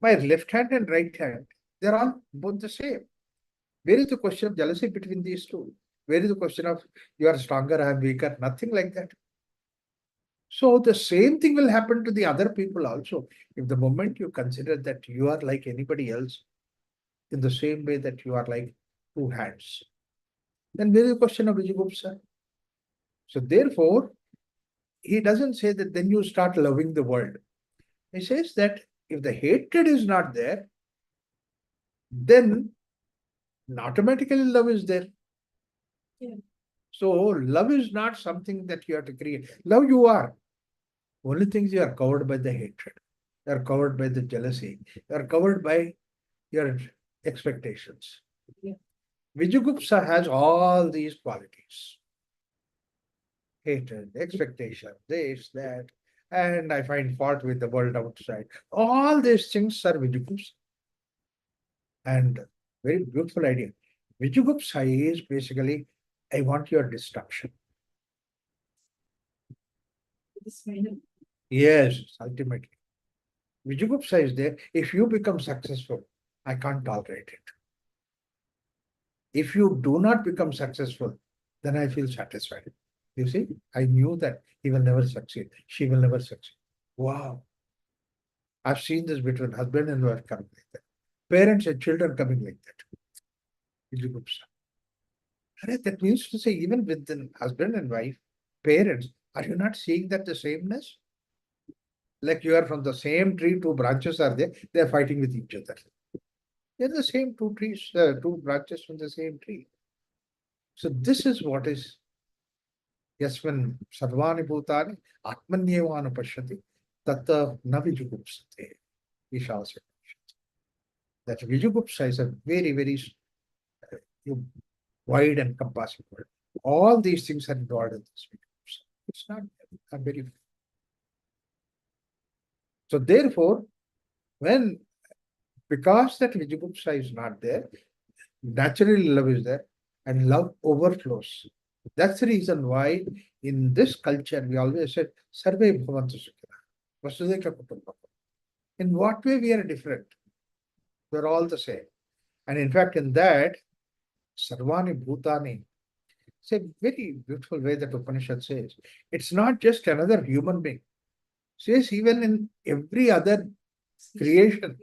My left hand and right hand, they're all both the same. Where is the question of jealousy between these two? Where is the question of you are stronger, I am weaker? Nothing like that. So the same thing will happen to the other people also. If the moment you consider that you are like anybody else, in the same way that you are like two hands, then where is the question of Vijigupsa? So therefore, he doesn't say that then you start loving the world. He says that if the hatred is not there, then automatically love is there. Yeah. So love is not something that you have to create. Love you are. Only things you are covered by the hatred. You are covered by the jealousy. You are covered by your expectations. Yeah. Vijugupsa has all these qualities. Hatred, expectation, this, that, and I find fault with the world outside. All these things are Vijugupsa. And very beautiful idea. Vijugupsa is basically, I want your destruction. This final. Yes, ultimately. Vijugupsa is there. If you become successful, I can't tolerate it. If you do not become successful, then I feel satisfied. You see, I knew that he will never succeed. She will never succeed. Wow. I've seen this between husband and wife coming like that. Parents and children coming like that. Vijugupsa. That means to say, even within husband and wife, parents, are you not seeing that the sameness? Like you are from the same tree, two branches are there, they are fighting with each other. They're the same two trees, two branches from the same tree. So this is what is Yasmin Sarvani Bhutani Atmanyevana Pashyati Tatta Navijugupsate. Ishasya. That Vijugupsa is a very, very wide and compassing word. All these things are involved in this Vijugupsa. It's not a very. So therefore, because that Vijugupsa is not there, naturally love is there and love overflows. That's the reason why in this culture we always said Sarve Bhavantu Sukhina. Vasudhaiva Kutumbakam. In what way we are different? We're all the same. And in fact, in that, Sarvani Bhutani, it's a very beautiful way that Upanishad says. It's not just another human being. It says even in every other creation,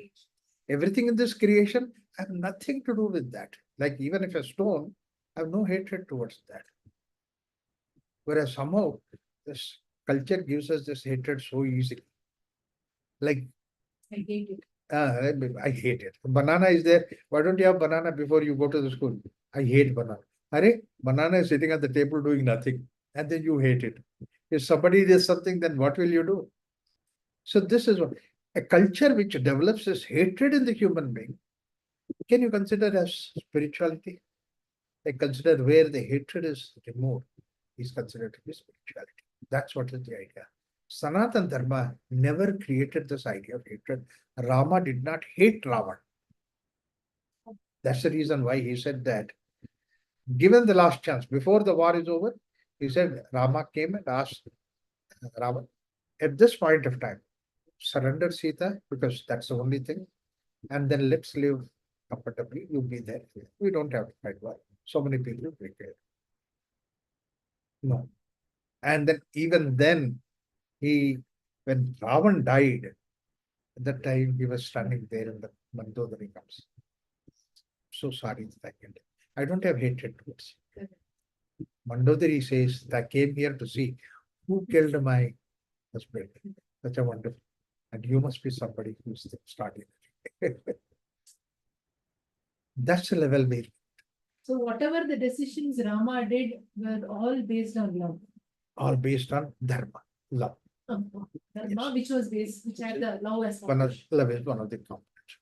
everything in this creation, I have nothing to do with that. Like even if a stone, I have no hatred towards that. Whereas somehow this culture gives us this hatred so easily. Like I hate it. I hate it. Banana is there. Why don't you have banana before you go to the school? I hate banana. Arey, banana is sitting at the table doing nothing, and then you hate it. If somebody does something, then what will you do? So this is what a culture which develops this hatred in the human being. Can you consider as spirituality? I consider where the hatred is removed is considered to be spirituality. That's what is the idea. Sanathana Dharma never created this idea of hatred. Rama did not hate Ravan. That's the reason why he said that. Given the last chance, before the war is over, he said Rama came and asked Rama, at this point of time, surrender Sita because that's the only thing. And then let's live comfortably. You be there. We don't have to fight war. So many people prepare. No. And then even then, when Ravan died, at that time he was standing there in the Mandodari comes. So sorry that I don't have hatred towards you. Mandodari says that I came here to see who killed my husband. Such a wonderful. And you must be somebody who's starting. That's the level where So whatever the decisions Rama did were all based on love. all based on dharma, love. Dharma, Yes. which had the love as One of foundation. love is one of the components.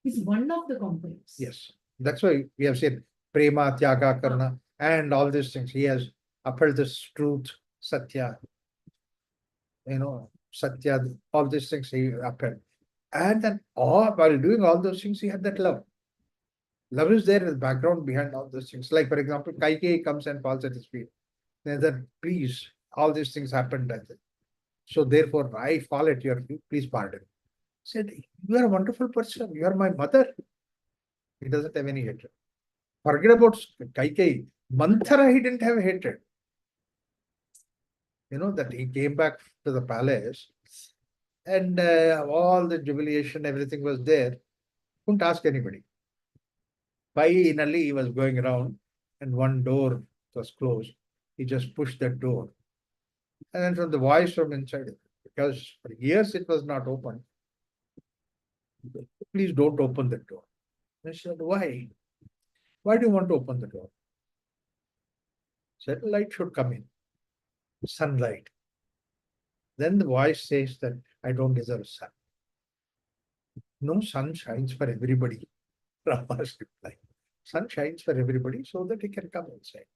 It's one of the components. Yes. That's why we have said prema, tyaga, karna, and all these things. He has upheld this truth, satya, satya, all these things he upheld. And then while doing all those things, he had that love. Love is there in the background behind all those things. Like, for example, Kaikeyi comes and falls at his feet. Then that, please, all these things happened. So therefore, I fall at your feet. Please pardon. Said, you are a wonderful person. You are my mother. He doesn't have any hatred. Forget about Kaikeyi. Manthara, he didn't have hatred. That he came back to the palace and all the jubilation, everything was there. Couldn't ask anybody. Finally, he was going around and one door was closed. He just pushed that door. And then from the voice from inside, because for years it was not open. Please don't open the door. I said, why? Why do you want to open the door? Said, light should come in. Sunlight. Then the voice says that I don't deserve sun. No, sun shines for everybody. Rama's reply. Sun shines for everybody so that he can come inside.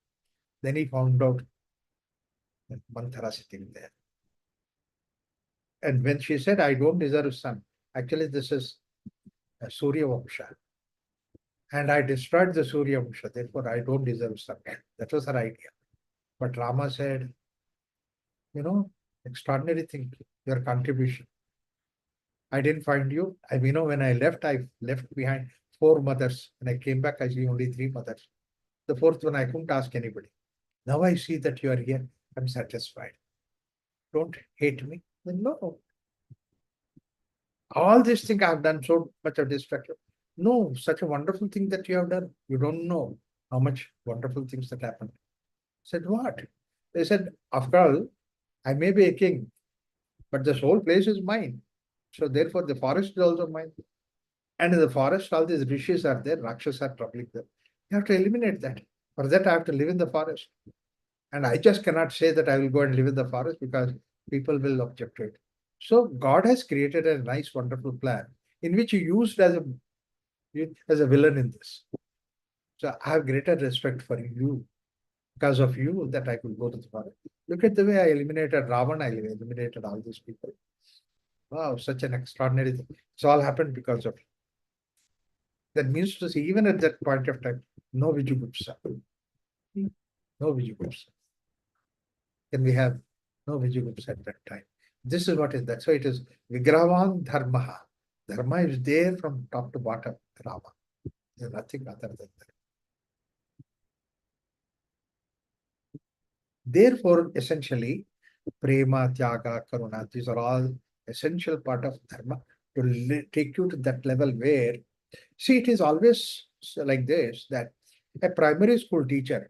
Then he found out that Manthara sitting there. And when she said, I don't deserve sun, actually this is a Surya Vamsha. And I destroyed the Surya Vamsha, therefore I don't deserve sun. That was her idea. But Rama said, extraordinary thing, your contribution. I didn't find you. When I left behind 4 mothers. When I came back, I see only 3 mothers. The 4th one, I couldn't ask anybody. Now I see that you are here. I'm satisfied. Don't hate me. No. All these things I have done so much of destruction. No, such a wonderful thing that you have done. You don't know how much wonderful things that happened. I said, what? They said, after all, I may be a king, but this whole place is mine. So therefore, the forest is also mine. And in the forest, all these rishis are there, Rakshas are troubling them. You have to eliminate that. For that, I have to live in the forest. And I just cannot say that I will go and live in the forest because people will object to it. So God has created a nice, wonderful plan in which he used as a villain in this. So I have greater respect for you because of you that I could go to the forest. Look at the way I eliminated Ravan, I eliminated all these people. Wow, such an extraordinary thing. It's all happened because of you. That means to say, even at that point of time, no Vijugupsa. No Vijugupsa. Can we have no Vijugupsa at that time? This is what is, that's why it is Vigravan Dharma. Dharma is there from top to bottom, Rama. There's nothing other than that. Therefore, essentially, Prema, Tyaga, Karuna, these are all essential part of Dharma to take you to that level where, see, it is always like this, that a primary school teacher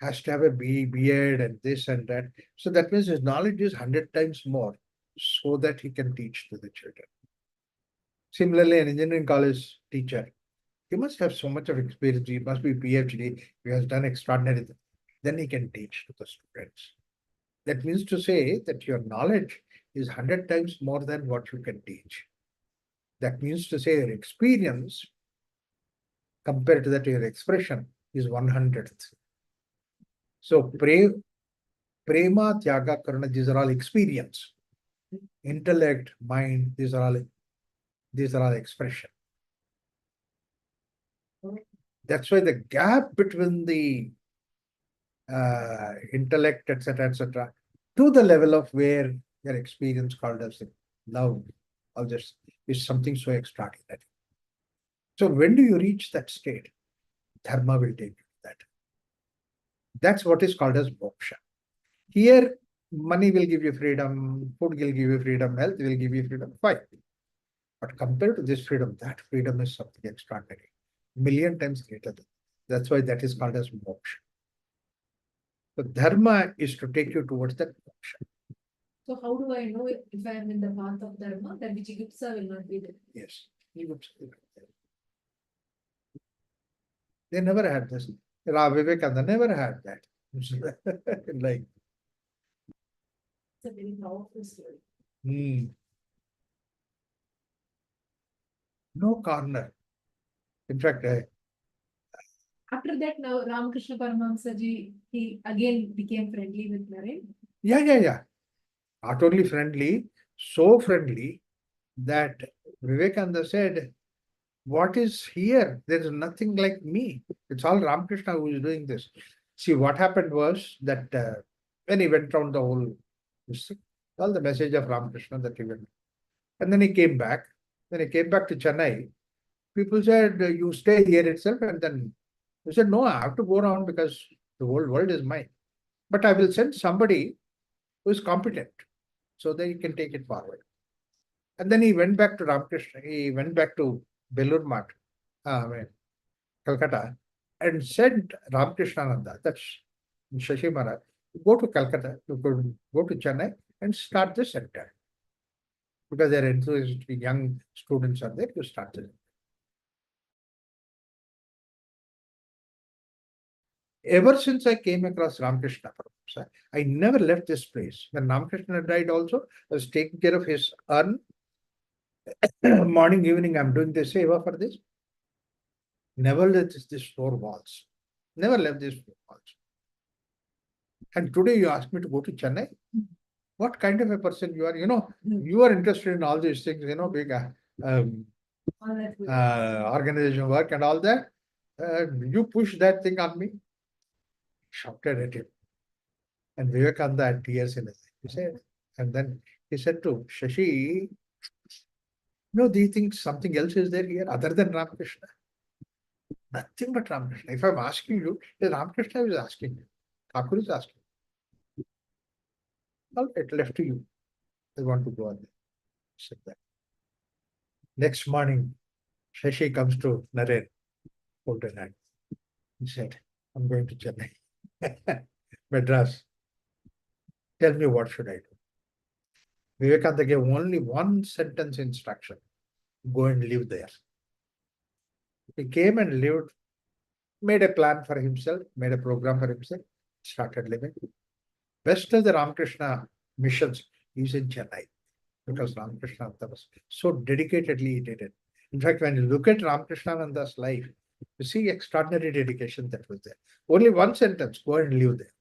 has to have a B.Ed and this and that. So that means his knowledge is 100 times more so that he can teach to the children. Similarly, an engineering college teacher, he must have so much of experience. He must be PhD. He has done extraordinary things. Then he can teach to the students. That means to say that your knowledge is 100 times more than what you can teach. That means to say your experience compared to that your expression is 100th. So prema, tyaga, karuna, these are all experience. Intellect, mind, these are all expression. That's why the gap between the intellect, etc., to the level of where your experience called as love, all this is something so extraordinary. So when do you reach that state? Dharma will take you to that. That's what is called as moksha. Here, money will give you freedom, food will give you freedom, health will give you freedom, fine. But compared to this freedom, that freedom is something extraordinary, million times greater than. That's why that is called as moksha. So dharma is to take you towards that moksha. So how do I know if I am in the path of dharma, that Vijigupsa will not be there? Yes. They never had this. Vivekananda never had that. Like, It's a very powerful story. No corner. In fact, After that, now Ramakrishna Paramahamsa ji, he again became friendly with Naren. yeah. Not only friendly, so friendly that Vivekananda said, what is here? There is nothing like me. It's all Ramakrishna who is doing this. See, what happened was that when he went around the whole, all the message of Ramakrishna that he went. And then he came back. When he came back to Chennai, people said, you stay here itself. And then he said, no, I have to go around because the whole world is mine. But I will send somebody who is competent so that he can take it forward. And then he went back to Ramakrishna. He went back to Belur Math, Calcutta, and sent Ramakrishnananda, that's Shashi Maharaj, go to Calcutta, you could go to Chennai and start the center. Because their enthusiastic young students are there, you start the center. Ever since I came across Ramakrishna Paramahamsa, I never left this place. When Ramakrishna died also, I was taking care of his urn. Morning, evening, I'm doing the seva for this. Never left these four walls. Never left these four walls. And today you ask me to go to Chennai. What kind of a person you are? You are interested in all these things, big organization work and all that. You push that thing on me. Shouted at him. And Vivekananda had tears in his eyes. He said, and then he said to Shashi, do you think something else is there here other than Ramakrishna? Nothing but Ramakrishna. If I'm asking you, Ramakrishna is asking you. Thakur is asking you. All right, left to you. I want to go on there. Said that. Next morning, Shashi comes to Naren, folded hand. He said, I'm going to Chennai. Madras. Tell me what should I do? Vivekananda gave only one sentence instruction. Go and live there. He came and lived, made a plan for himself, made a program for himself, started living. Best of the Ramakrishna missions is in Chennai, because Ramakrishna was so dedicatedly he did it. In fact, when you look at Ramakrishnananda's life, you see extraordinary dedication that was there. Only one sentence, go and live there.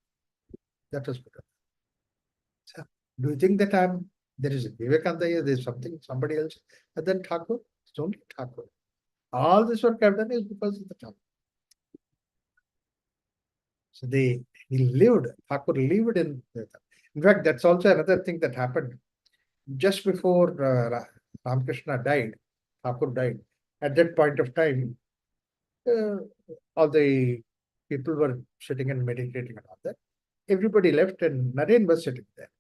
That was good. So, do you think that there is a Vivekananda here, there is somebody else, and then Thakur? It's only Thakur. All this work I've done is because of the Thakur. So he lived, Thakur lived in. In fact, that's also another thing that happened. Just before Ramakrishna died, Thakur died. At that point of time, all the people were sitting and meditating and all that. Everybody left and Naren was sitting there.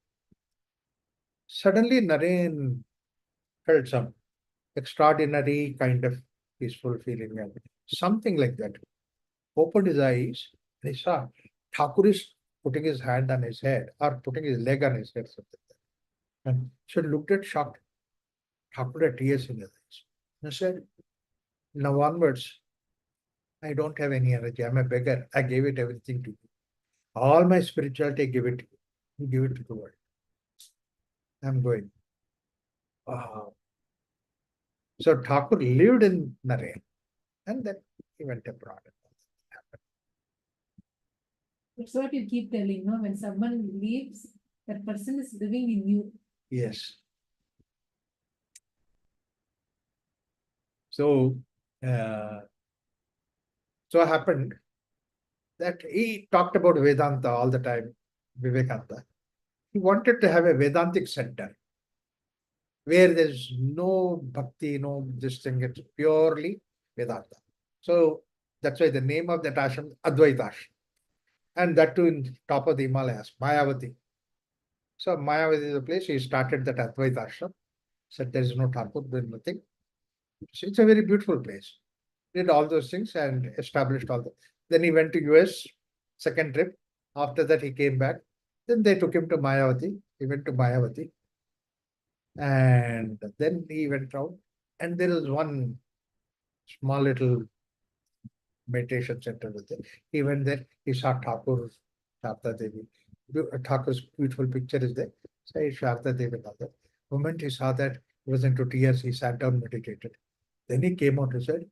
Suddenly, Naren felt some extraordinary kind of peaceful feeling and something like that. Opened his eyes and he saw Thakur is putting his hand on his head or putting his leg on his head, something like that. And so looked at shocked. Thakur had tears in his eyes. And said, now onwards, I don't have any energy. I'm a beggar. I gave it everything to you. All my spirituality, I give it to you. You give it to the world. I'm going. Wow. So Thakur lived in Naren and then he went abroad. That's what you keep telling, no? When someone leaves, that person is living in you. Yes. So happened that he talked about Vedanta all the time, Vivekananda. he wanted to have a Vedantic center where there's no bhakti, no this thing, it's purely Vedanta. So that's why the name of that ashram, Advaita Ashram. And that too in top of the Himalayas, Mayavati. So Mayavati is the place he started that Advaita Ashram. Said there is no Thakur, there is nothing. So it's a very beautiful place. Did all those things and established all the. Then he went to US, second trip. After that he came back. Then they took him to Mayavati. He went to Mayavati. And then he went out. And there is one small little meditation center with it. He went there, he saw Thakur, Sharda Devi. Thakur's beautiful picture is there. So Sharda Devi and all that. The moment he saw that, he was into tears, he sat down, meditated. Then he came out and said,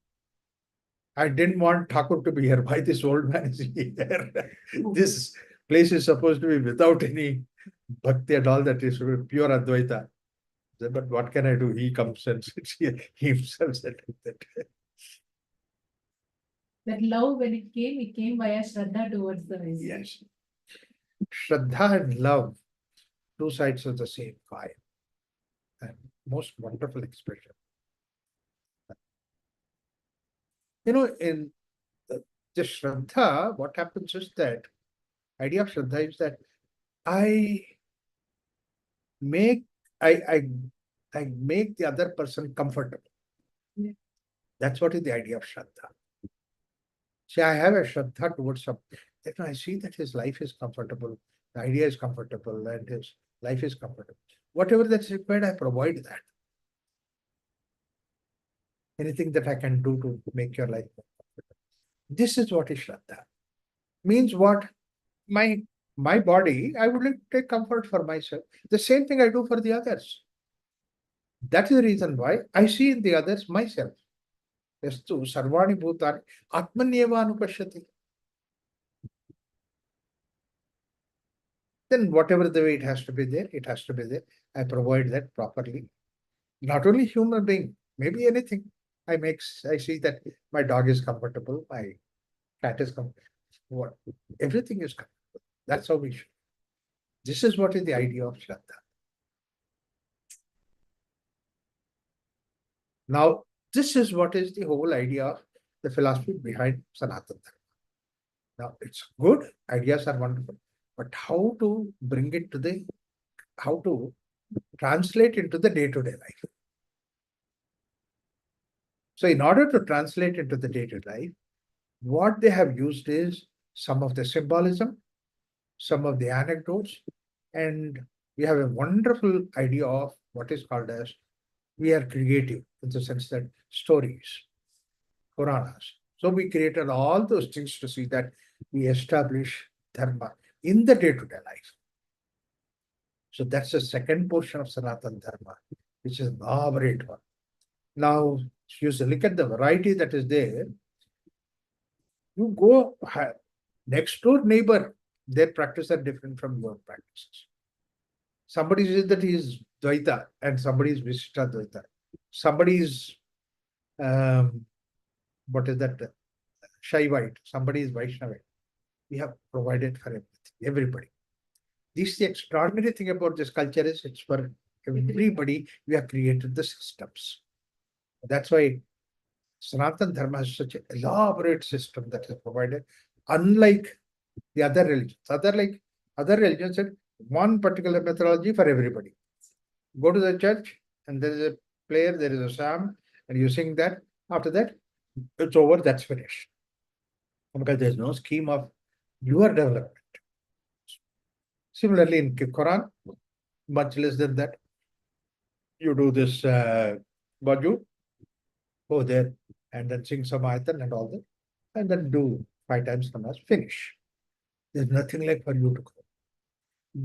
I didn't want Thakur to be here. Why this old man is here? This place is supposed to be without any bhakti and all that is pure Advaita. But what can I do? He comes and sits here. He himself said that. That love, when it came via Shraddha towards the West. Yes. Shraddha and love, two sides of the same coin. And most wonderful expression. You know, in the Shraddha, what happens is that idea of Shraddha is that I make the other person comfortable. Yeah. That's what is the idea of Shraddha. See, I have a Shraddha towards some. Then I see that his life is comfortable, the idea is comfortable, and his life is comfortable. Whatever that's required, I provide that. Anything that I can do to make your life more comfortable. This is what is Shraddha. Means what? My body, I would like to take comfort for myself. The same thing I do for the others. That is the reason why I see in the others myself. Yastu sarvani bhutani atmanyeva anupashyati. Then whatever the way it has to be there, it has to be there. I provide that properly. Not only human being, maybe anything. I see that my dog is comfortable, my cat is comfortable. Everything is comfortable. That's how we should. This is what is the idea of Shraddha. Now, this is what is the whole idea of the philosophy behind Sanathana Dharma. Now, it's good, ideas are wonderful, but how to bring it to how to translate into the day-to-day life. So in order to translate into the day-to-day life, what they have used is some of the symbolism, some of the anecdotes, and we have a wonderful idea of what is called as we are creative in the sense that stories, Puranas. So we created all those things to see that we establish Dharma in the day-to-day life. So that's the second portion of Sanatana Dharma, which is an elaborate one. Now, you look at the variety that is there. You go next door neighbor, their practices are different from your practices. Somebody says that he is Dvaita and somebody is Visishta Dvaita. Somebody is, what is that? Shaivite. Somebody is Vaishnavite. We have provided for everybody. This is the extraordinary thing about this culture is it's for everybody. We have created the systems. That's why Sanatana Dharma is such an elaborate system that is provided, unlike the other religions. Other religions have one particular methodology for everybody. Go to the church and there is a prayer, there is a psalm, and you sing that. After that, it's over, that's finished. Because there's no scheme of your development. Similarly, in Quran, much less than that. You do this baju, go there and then sing some ayatan and all that, and then do 5 times namaz, finish. There's nothing like for you to go.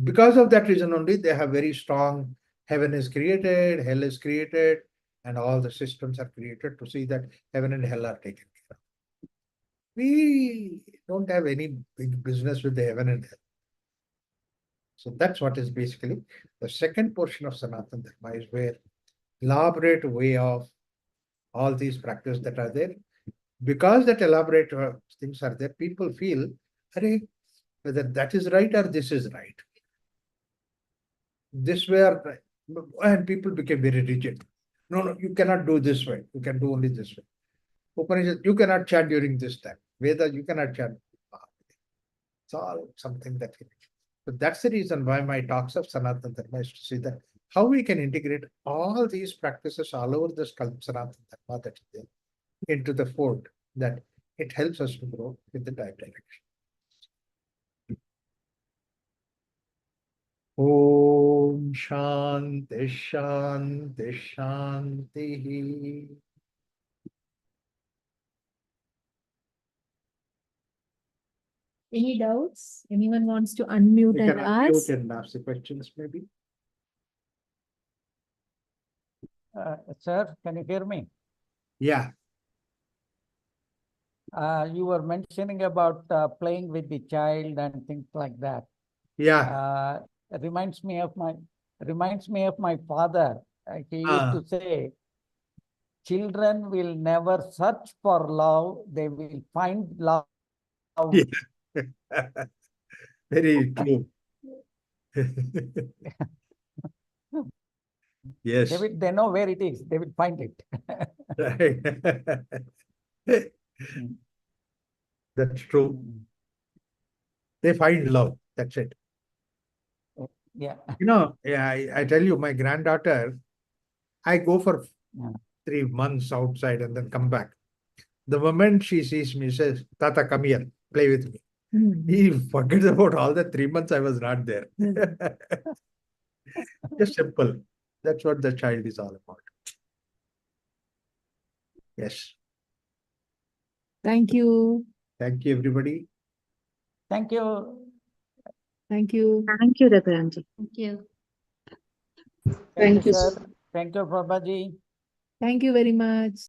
Because of that reason only, they have very strong heaven is created, hell is created, and all the systems are created to see that heaven and hell are taken care of. We don't have any big business with the heaven and hell. So that's what is basically the second portion of Sanatana Dharma is where elaborate way of all these practices that are there. Because that elaborate things are there, people feel, whether that is right or this is right. this way, and people became very rigid. No, you cannot do this way. You can do only this way. Upanishad, you cannot chant during this time. Veda, you cannot chant. It's all something that we. So that's the reason why my talks of Sanathana Dharma is to see that how we can integrate all these practices all over the Sanathana Dharma that is there into the fold, that it helps us to grow with the right direction. Om Shanti Shanti Shanti. Any doubts? Anyone wants to unmute You and can ask? unmute and ask the questions maybe. Sir, can you hear me? Yeah. You were mentioning about playing with the child and things like that. Yeah. It reminds me of my father. He used to say, children will never search for love, they will find love. Yeah. Very true. Yes. They know where it is, they will find it. Right. That's true. They find love. That's it. Yeah. Yeah, I tell you, my granddaughter, I go for Yeah. 3 months outside and then come back. The moment she sees me, says, Tata, come here, play with me. He forgets about all the 3 months I was not there. Just simple. That's what the child is all about. Yes. Thank you. Thank you, everybody. Thank you. Thank you. Thank you, Raghuramji. Thank you. Thank you, sir. Thank you, Prabhaji. Thank you very much.